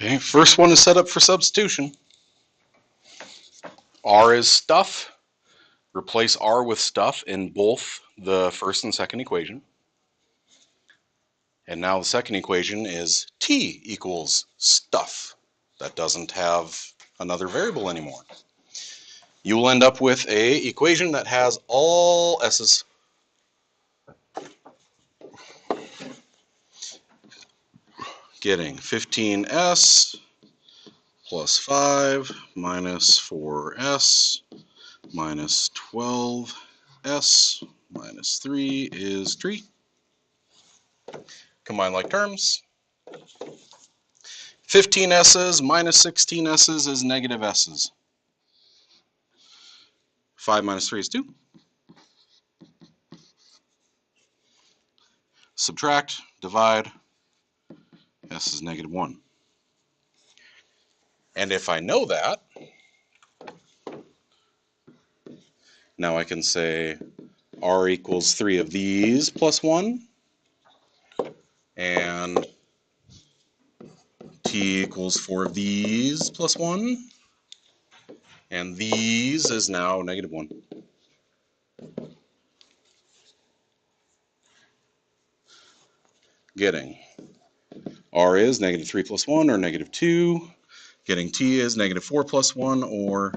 Okay, first one is set up for substitution. R is stuff. Replace R with stuff in both the first and second equation. And now the second equation is T equals stuff. That doesn't have another variable anymore. You will end up with a equation that has all s's. Getting 15s plus 5 minus 4s minus 12s minus 3 is 3. Combine like terms. 15 s's minus 16 s's is negative s's. 5 minus 3 is 2. Subtract, divide, s is negative 1. And if I know that, now I can say r equals 3 of these plus 1, and t equals 4 of these plus 1, and these is now negative 1. Getting r is negative 3 plus 1 or negative 2. Getting t is negative 4 plus 1 or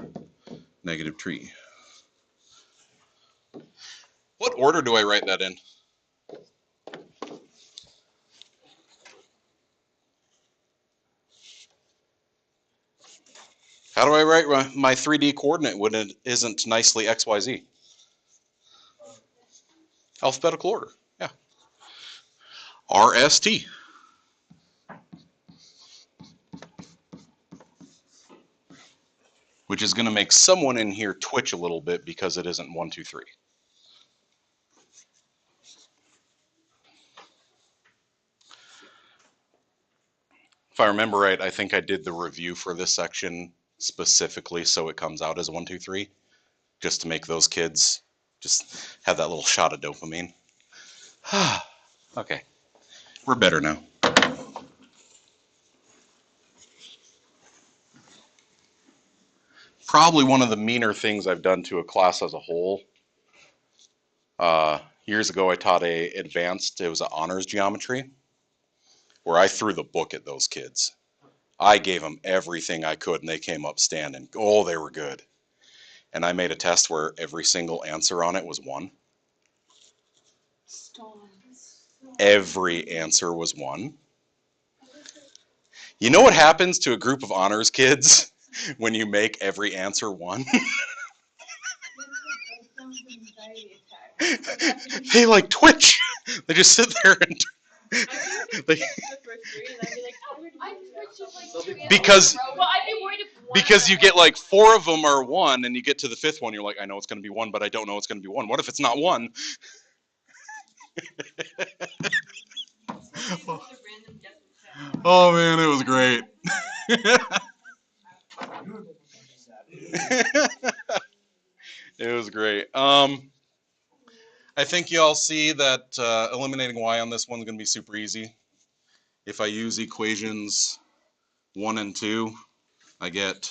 negative 3. What order do I write that in? How do I write my 3D coordinate when it isn't nicely XYZ? Alphabetical order, yeah. RST. Which is going to make someone in here twitch a little bit because it isn't 1, 2, 3. If I remember right, I think I did the review for this section specifically so it comes out as 1, 2, 3, just to make those kids just have that little shot of dopamine. Okay, we're better now. Probably one of the meaner things I've done to a class as a whole. Years ago, I taught it was an honors geometry, where I threw the book at those kids. I gave them everything I could, and they came up standing. Oh, they were good. And I made a test where every single answer on it was 1. Every answer was 1. You know what happens to a group of honors kids when you make every answer 1? They like twitch. They just sit there and because you get like 4 of them are 1, and you get to the 5th one, you're like, I know it's going to be 1, but I don't know it's going to be 1. What if it's not 1? Oh man, it was great. It was great. I think you all see that eliminating y on this one's going to be super easy. If I use equations 1 and 2, I get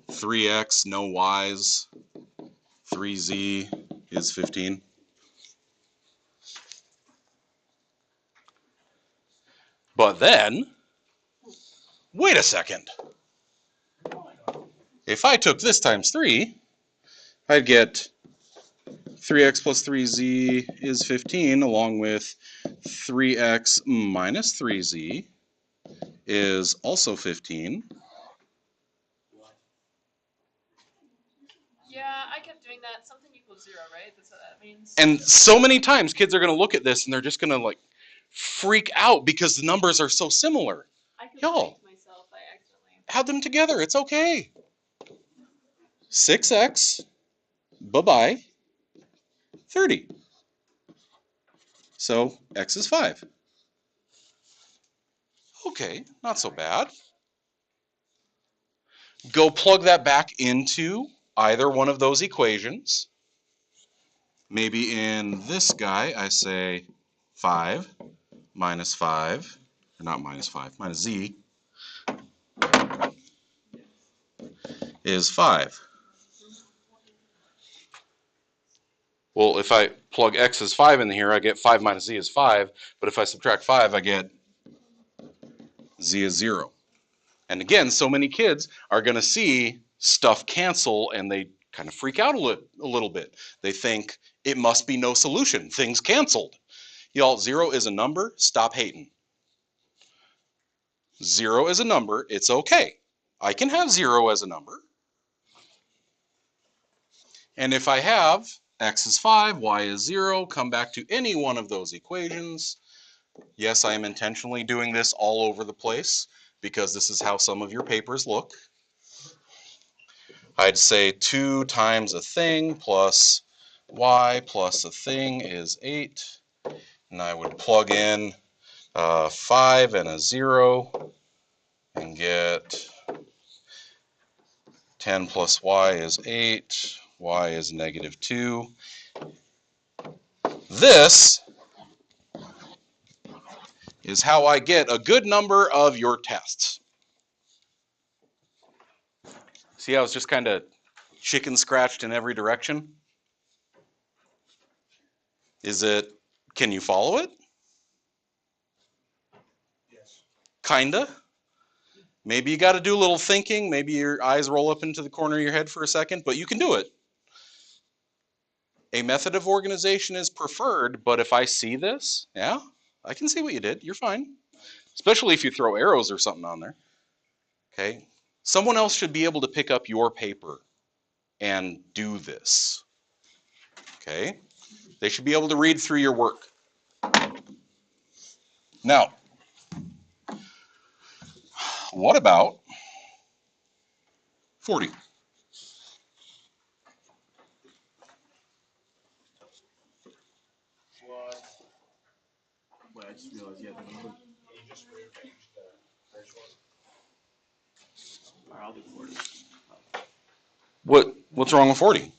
3x, no y's, 3z is 15. But then, wait a second. If I took this times 3, I'd get 3x plus 3z is 15, along with 3x minus 3z is also 15. Yeah, I kept doing that. Something equals 0, right? That's what that means. And so many times kids are going to look at this and they're just going to like freak out because the numbers are so similar. I could Y'all, myself. I accidentally add them together. It's okay. 6x, bye-bye, 30. So x is 5. Okay, not so bad. Go plug that back into either one of those equations. Maybe in this guy, I say 5 minus 5, or not minus 5, minus z is 5. Well, if I plug x as 5 in here, I get 5 minus z is 5. But if I subtract 5, I get z is 0. And again, so many kids are going to see stuff cancel and they kind of freak out a little bit. They think it must be no solution. Things canceled. Y'all, 0 is a number. Stop hating. 0 is a number. It's okay. I can have 0 as a number. And if I have x is 5, y is 0, come back to any one of those equations. Yes, I am intentionally doing this all over the place because this is how some of your papers look. I'd say 2 times a thing plus y plus a thing is 8. And I would plug in 5 and a 0 and get 10 plus y is 8. Y is negative 2. This is how I get a good number of your tests. See how it's just kind of chicken scratched in every direction? Can you follow it? Yes. Kinda. Maybe you got to do a little thinking. Maybe your eyes roll up into the corner of your head for a second, but you can do it. A method of organization is preferred, but if I see this, yeah, I can see what you did. You're fine. Especially if you throw arrows or something on there. Okay? Someone else should be able to pick up your paper and do this. Okay? They should be able to read through your work. Now, what about 40? What? Wait, I just realized, yeah, the number. You just rearranged the first one. Alright, I'll do 40. What's wrong with 40?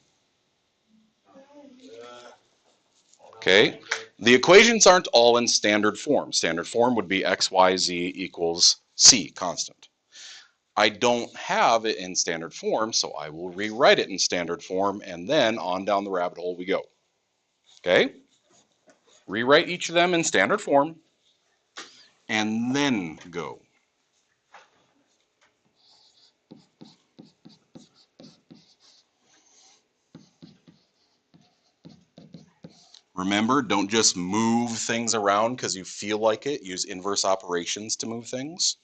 Okay? The equations aren't all in standard form. Standard form would be x, y, z equals c, constant. I don't have it in standard form, so I will rewrite it in standard form, and then on down the rabbit hole we go. Okay? Rewrite each of them in standard form, and then go. Remember, don't just move things around because you feel like it. Use inverse operations to move things.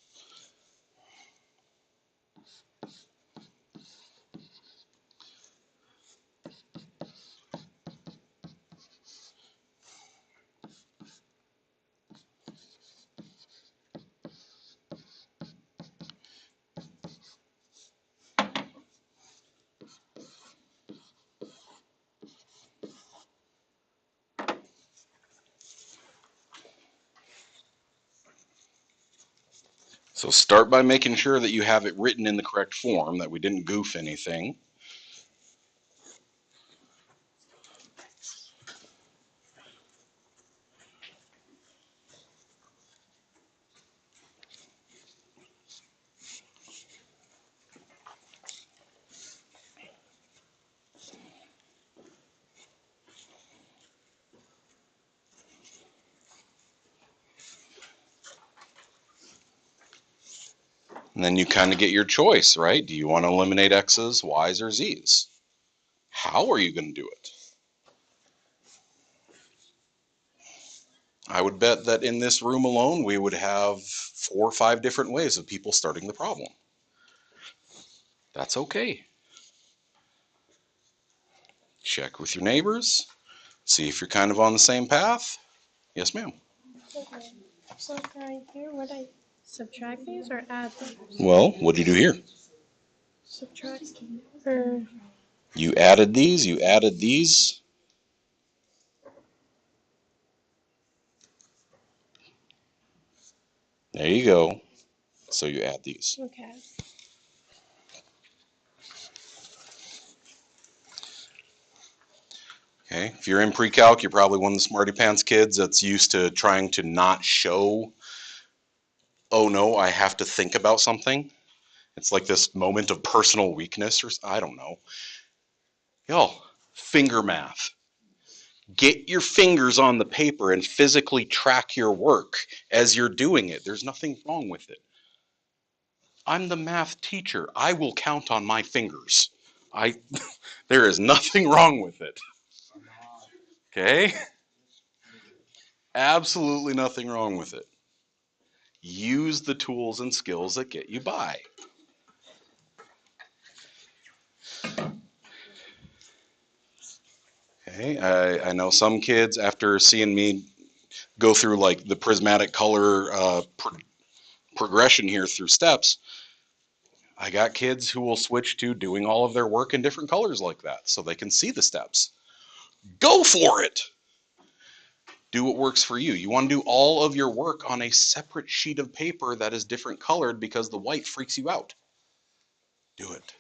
So start by making sure that you have it written in the correct form, that we didn't goof anything. And then you kind of get your choice, right? Do you want to eliminate x's, y's, or z's? How are you going to do it? I would bet that in this room alone, we would have 4 or 5 different ways of people starting the problem. That's okay. Check with your neighbors. See if you're kind of on the same path. Yes, ma'am. Okay. So right here, would I subtract these or add them? Well, what'd you do here? Subtract or You added these, you added these. There you go. So you add these. okay. Okay. If you're in pre-calc, you're probably one of the smarty pants kids that's used to trying to not show, oh no, I have to think about something. It's like this moment of personal weakness, or I don't know. Y'all, finger math. Get your fingers on the paper and physically track your work as you're doing it. There's nothing wrong with it. I'm the math teacher. I will count on my fingers. There is nothing wrong with it. Okay? Absolutely nothing wrong with it. Use the tools and skills that get you by. Okay? I know some kids, after seeing me go through like the prismatic color progression here through steps, I got kids who will switch to doing all of their work in different colors like that so they can see the steps. Go for it! Do what works for you. You want to do all of your work on a separate sheet of paper that is different colored because the white freaks you out. Do it.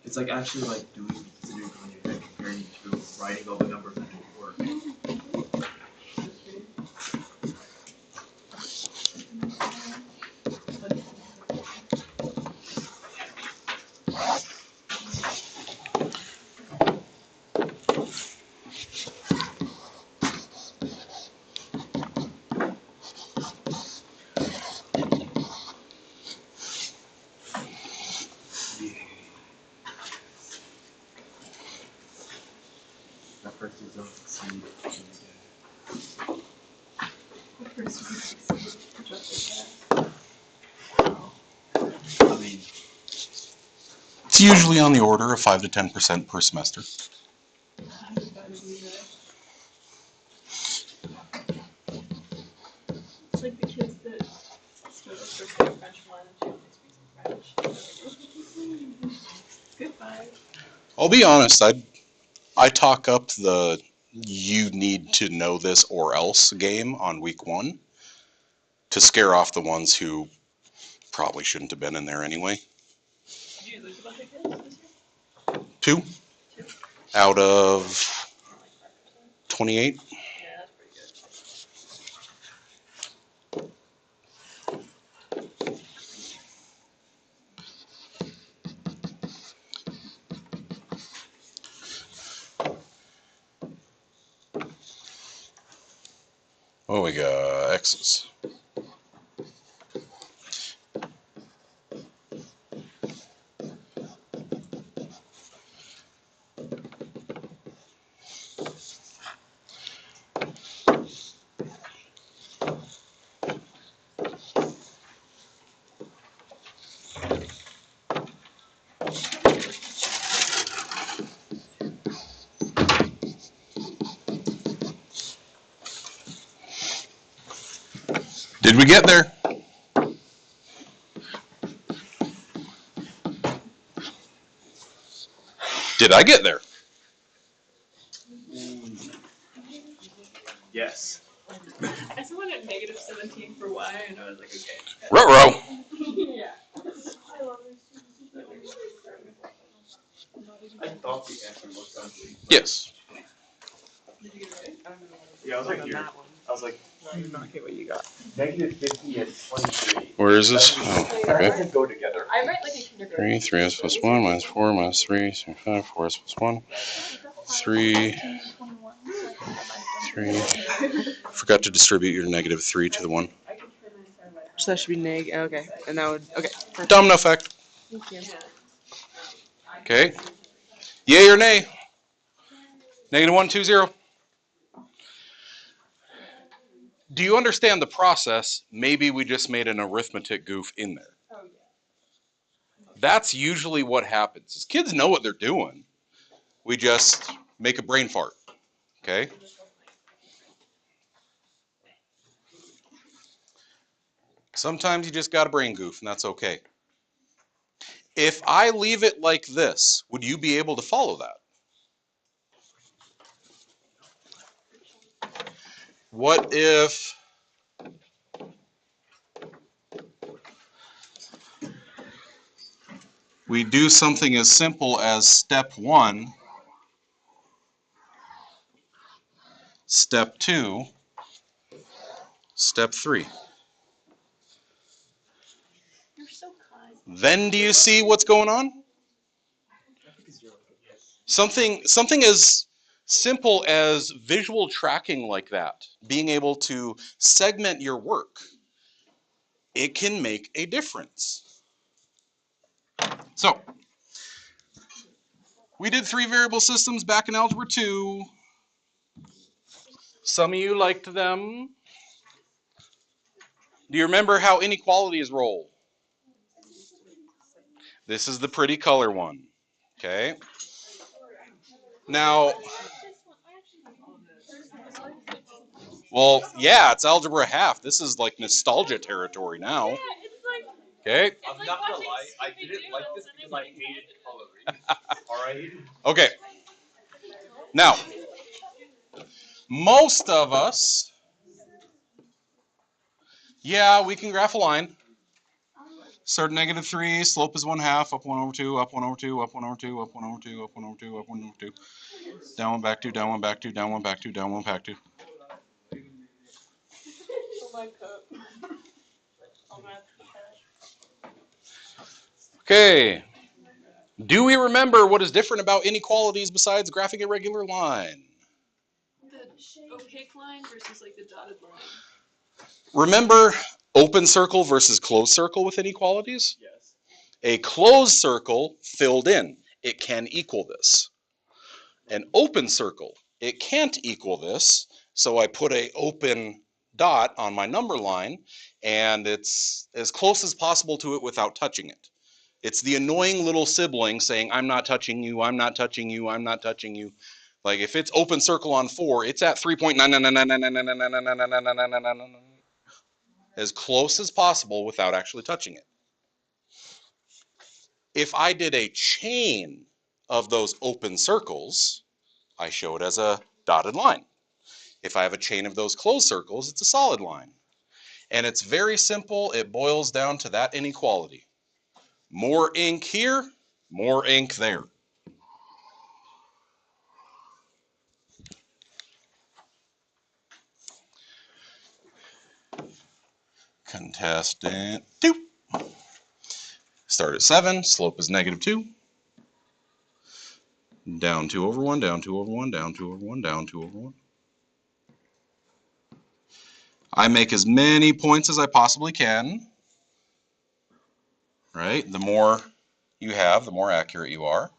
It's like actually like doing Sudoku in your head comparing to writing all the numbers and doing work. That person don't succeed. I mean, It's usually on the order of 5 to 10% per semester. It's like the kids that split the first day of French 1 and 2 and speak French. Goodbye. I'll be honest, I talk up the you need to know this or else game on week 1 to scare off the ones who probably shouldn't have been in there anyway. Did you lose a bunch of kids this year? 2 out of 28. Yeah, that's pretty good. What we got? X's. Did we get there? Did I get there? Yes. I saw one at -17 for y, and I was like, okay. Ruh-roh. Yeah. I thought the answer was ugly. Yes. Did you get it right? Yeah, I was like, here. I was like, -50 and 23. Where is this? Oh, That okay. doesn't go together. I read like a kindergarten. 3s plus 1 minus 4 minus 3 is 5. 4s plus 1. 3. 3. Forgot to distribute your -3 to the 1. So that should be neg. Okay, and that would okay. Perfect. Domino effect. Thank you. Okay. Yay or nay? -1, 2, 0. Do you understand the process? Maybe we just made an arithmetic goof in there. That's usually what happens. Is kids know what they're doing. We just make a brain fart. Okay? Sometimes you just got a brain goof, and that's okay. If I leave it like this, would you be able to follow that? What if we do something as simple as step 1, step 2, step 3? You're so kind. Then do you see what's going on? Something as simple as visual tracking like that, being able to segment your work, it can make a difference. So, we did 3 variable systems back in Algebra 2. Some of you liked them. Do you remember how inequalities roll? This is the pretty color one. Okay. Now, well, yeah, it's algebra half. This is like nostalgia territory now. Yeah, it's like. Okay. I'm not gonna lie, I didn't like this because I hated the coloring. Alright. Okay. Now, most of us, yeah, we can graph a line. Start at -3, slope is 1/2, up 1/2, up 1/2, up 1/2, up 1/2, up 1/2, up 1/2, down 1 back 2, down 1 back 2, down 1 back 2, down 1 back 2. Okay. Do we remember what is different about inequalities besides graphing a regular line? The opaque line versus like the dotted line. Remember open circle versus closed circle with inequalities? Yes. A closed circle filled in. It can equal this. An open circle, it can't equal this, so I put a open dot on my number line, and it's as close as possible to it without touching it. It's the annoying little sibling saying, I'm not touching you, I'm not touching you, I'm not touching you. Like if it's open circle on 4, it's at 3.9999999999999, as close as possible without actually touching it. If I did a chain of those open circles, I show it as a dotted line. If I have a chain of those closed circles, it's a solid line. And it's very simple. It boils down to that inequality. More ink here, more ink there. Contestant 2. Start at 7, slope is -2. Down 2 over 1, down 2 over 1, down 2 over 1, down 2 over 1. I make as many points as I possibly can, right? The more you have, the more accurate you are.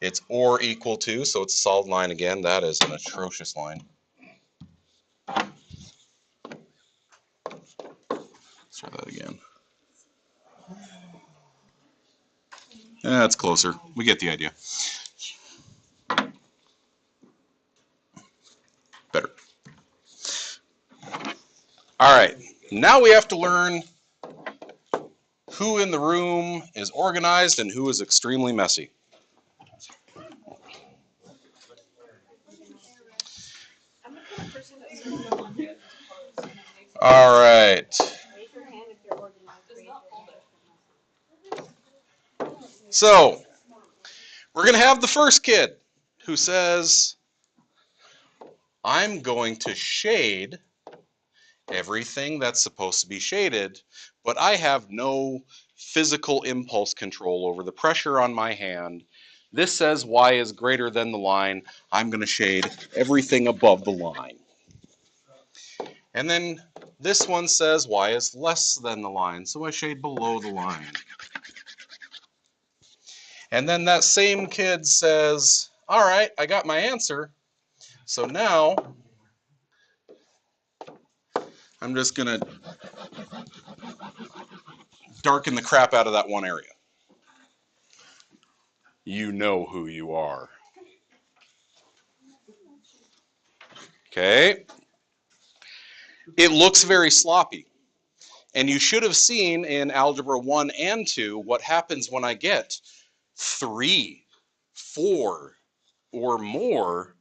It's or equal to, so it's a solid line again. That is an atrocious line. Let's try that again. That's closer. We get the idea. Better. All right. Now we have to learn who in the room is organized and who is extremely messy. All right. So, we're going to have the first kid who says, I'm going to shade everything that's supposed to be shaded, but I have no physical impulse control over the pressure on my hand. This says y is greater than the line. I'm going to shade everything above the line. And then this one says y is less than the line, so I shade below the line. And then that same kid says, all right, I got my answer. So now I'm just going to darken the crap out of that one area. You know who you are. Okay? It looks very sloppy. And you should have seen in Algebra 1 and 2 what happens when I get 3, 4, or more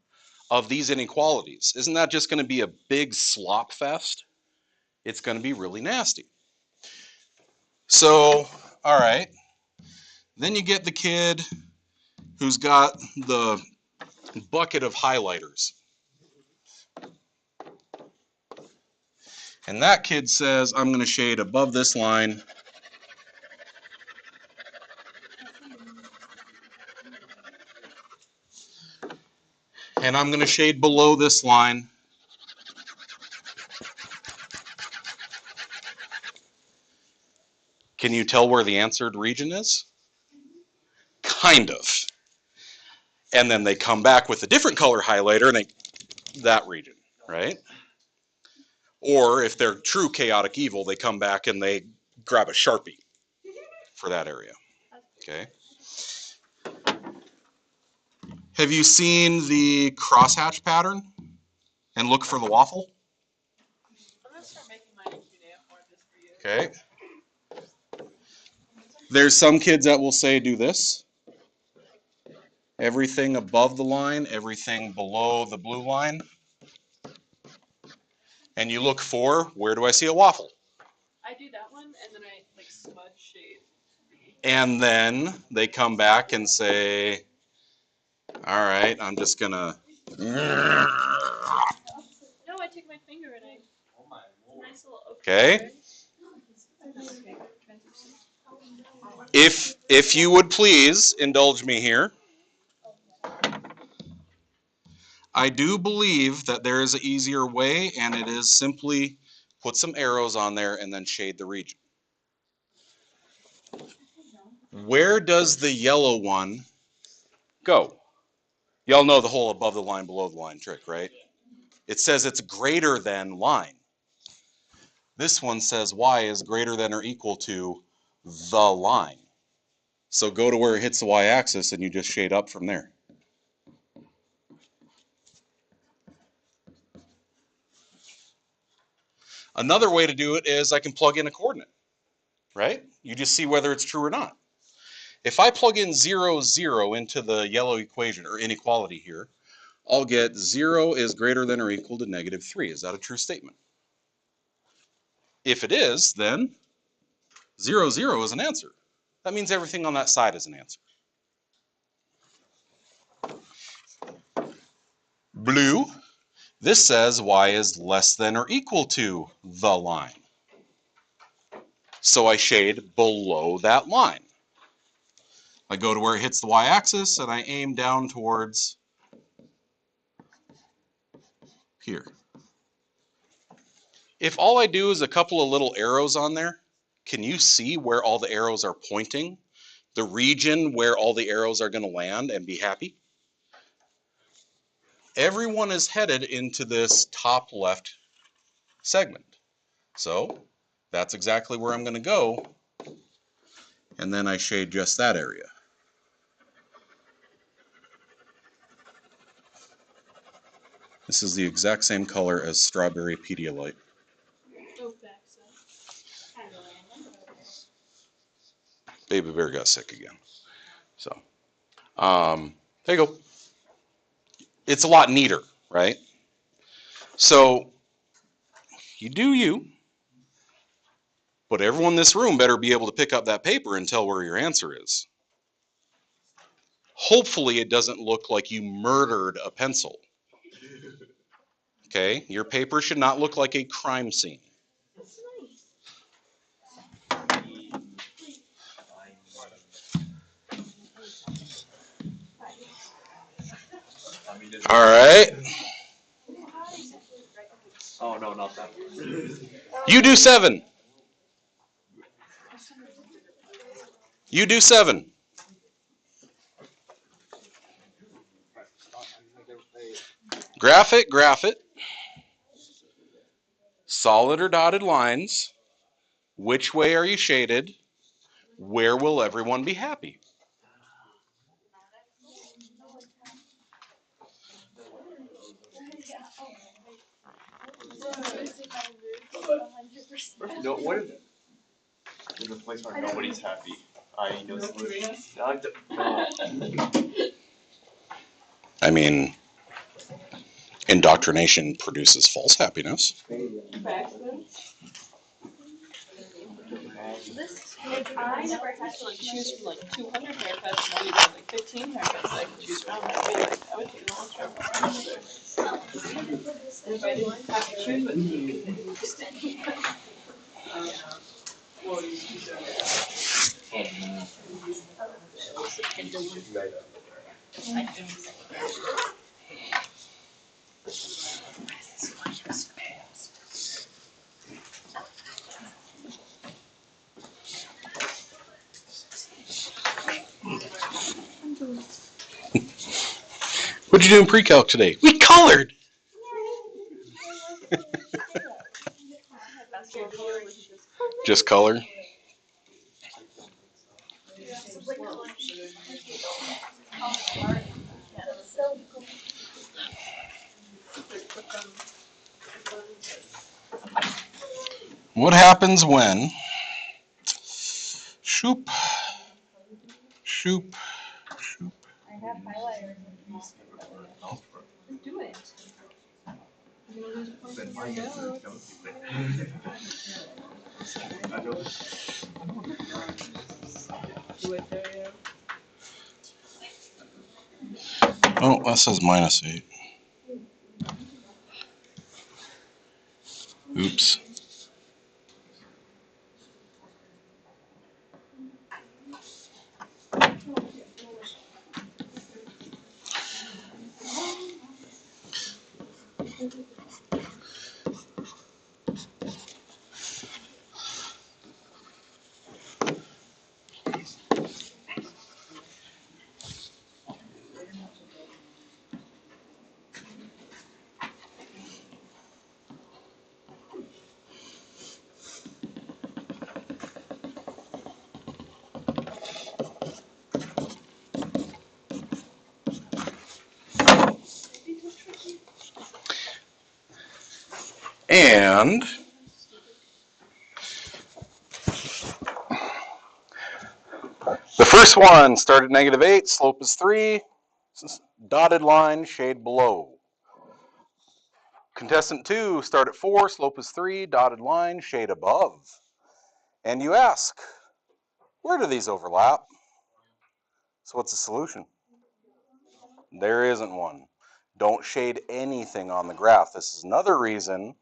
of these inequalities. Isn't that just going to be a big slop fest? It's going to be really nasty. So, all right. Then you get the kid who's got the bucket of highlighters. And that kid says, I'm going to shade above this line. And I'm going to shade below this line. Can you tell where the answered region is? Kind of. And then they come back with a different color highlighter and that region, right? Or if they're true chaotic evil, they come back and they grab a Sharpie for that area. Okay. Have you seen the crosshatch pattern and look for the waffle? I'm gonna start making mine in cuneiform just for you. Okay. There's some kids that will say do this. Everything above the line, everything below the blue line. And you look for, where do I see a waffle? I do that one and then I like smudge shade. And then they come back and say, all right, I'm just gonna. No, I take my finger and I nice little Okay. If you would please indulge me here. I do believe that there is an easier way, and it is simply put some arrows on there and then shade the region. Where does the yellow one go? Y'all know the whole above the line, below the line trick, right? It says it's greater than line. This one says y is greater than or equal to the line. So go to where it hits the y-axis and you just shade up from there. Another way to do it is I can plug in a coordinate, right? You just see whether it's true or not. If I plug in 0, 0 into the yellow equation or inequality here, I'll get 0 is greater than or equal to -3. Is that a true statement? If it is, then 0, 0 is an answer. That means everything on that side is an answer. Blue, this says y is less than or equal to the line. So I shade below that line. I go to where it hits the y-axis and I aim down towards here. If all I do is a couple of little arrows on there, can you see where all the arrows are pointing? The region where all the arrows are going to land and be happy? Everyone is headed into this top left segment. So that's exactly where I'm going to go. And then I shade just that area. This is the exact same color as Strawberry Pedialyte. Baby bear got sick again. So, there you go. It's a lot neater, right? So, you do you, but everyone in this room better be able to pick up that paper and tell where your answer is. Hopefully, it doesn't look like you murdered a pencil. Okay? Your paper should not look like a crime scene. All right. Oh no, not that. You do 7. You do 7. Graph it, graph it. Solid or dotted lines. Which way are you shaded? Where will everyone be happy? No, what if there's a place where nobody's happy? I know solution. No. I mean, indoctrination produces false happiness. I never had to like choose from like 200 haircuts. Now you have like 15 haircuts that I can choose from. I feel like I would take a long trip. And if I didn't have to choose with me, it would be interesting. What'd you do in pre-calc today? We colored. Just color. What happens when shoop, shoop, shoop. Do it. Oh, that says -8. Oops. And the first one started -8, slope is 3, dotted line, shade below. Contestant 2, start at 4, slope is 3, dotted line, shade above. And you ask, where do these overlap? So what's the solution? There isn't one. Don't shade anything on the graph. This is another reason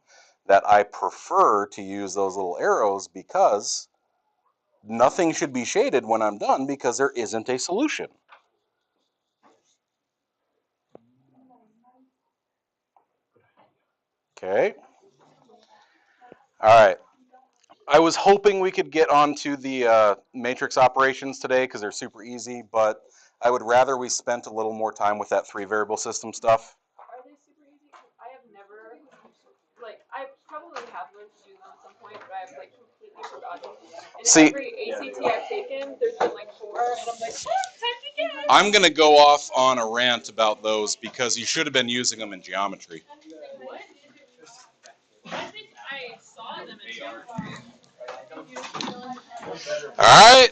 that I prefer to use those little arrows, because nothing should be shaded when I'm done because there isn't a solution. Okay. All right. I was hoping we could get onto the matrix operations today because they're super easy, but I would rather we spent a little more time with that 3-variable system stuff. Are they super easy? 'Cause I have never, like, I probably have learned to do them at some point, but I've like completely forgotten. And See, every ACT I've taken, there's been like 4, and I'm like, time again. I'm going to go off on a rant about those because you should have been using them in geometry. What? I think I saw them in geometry. All right.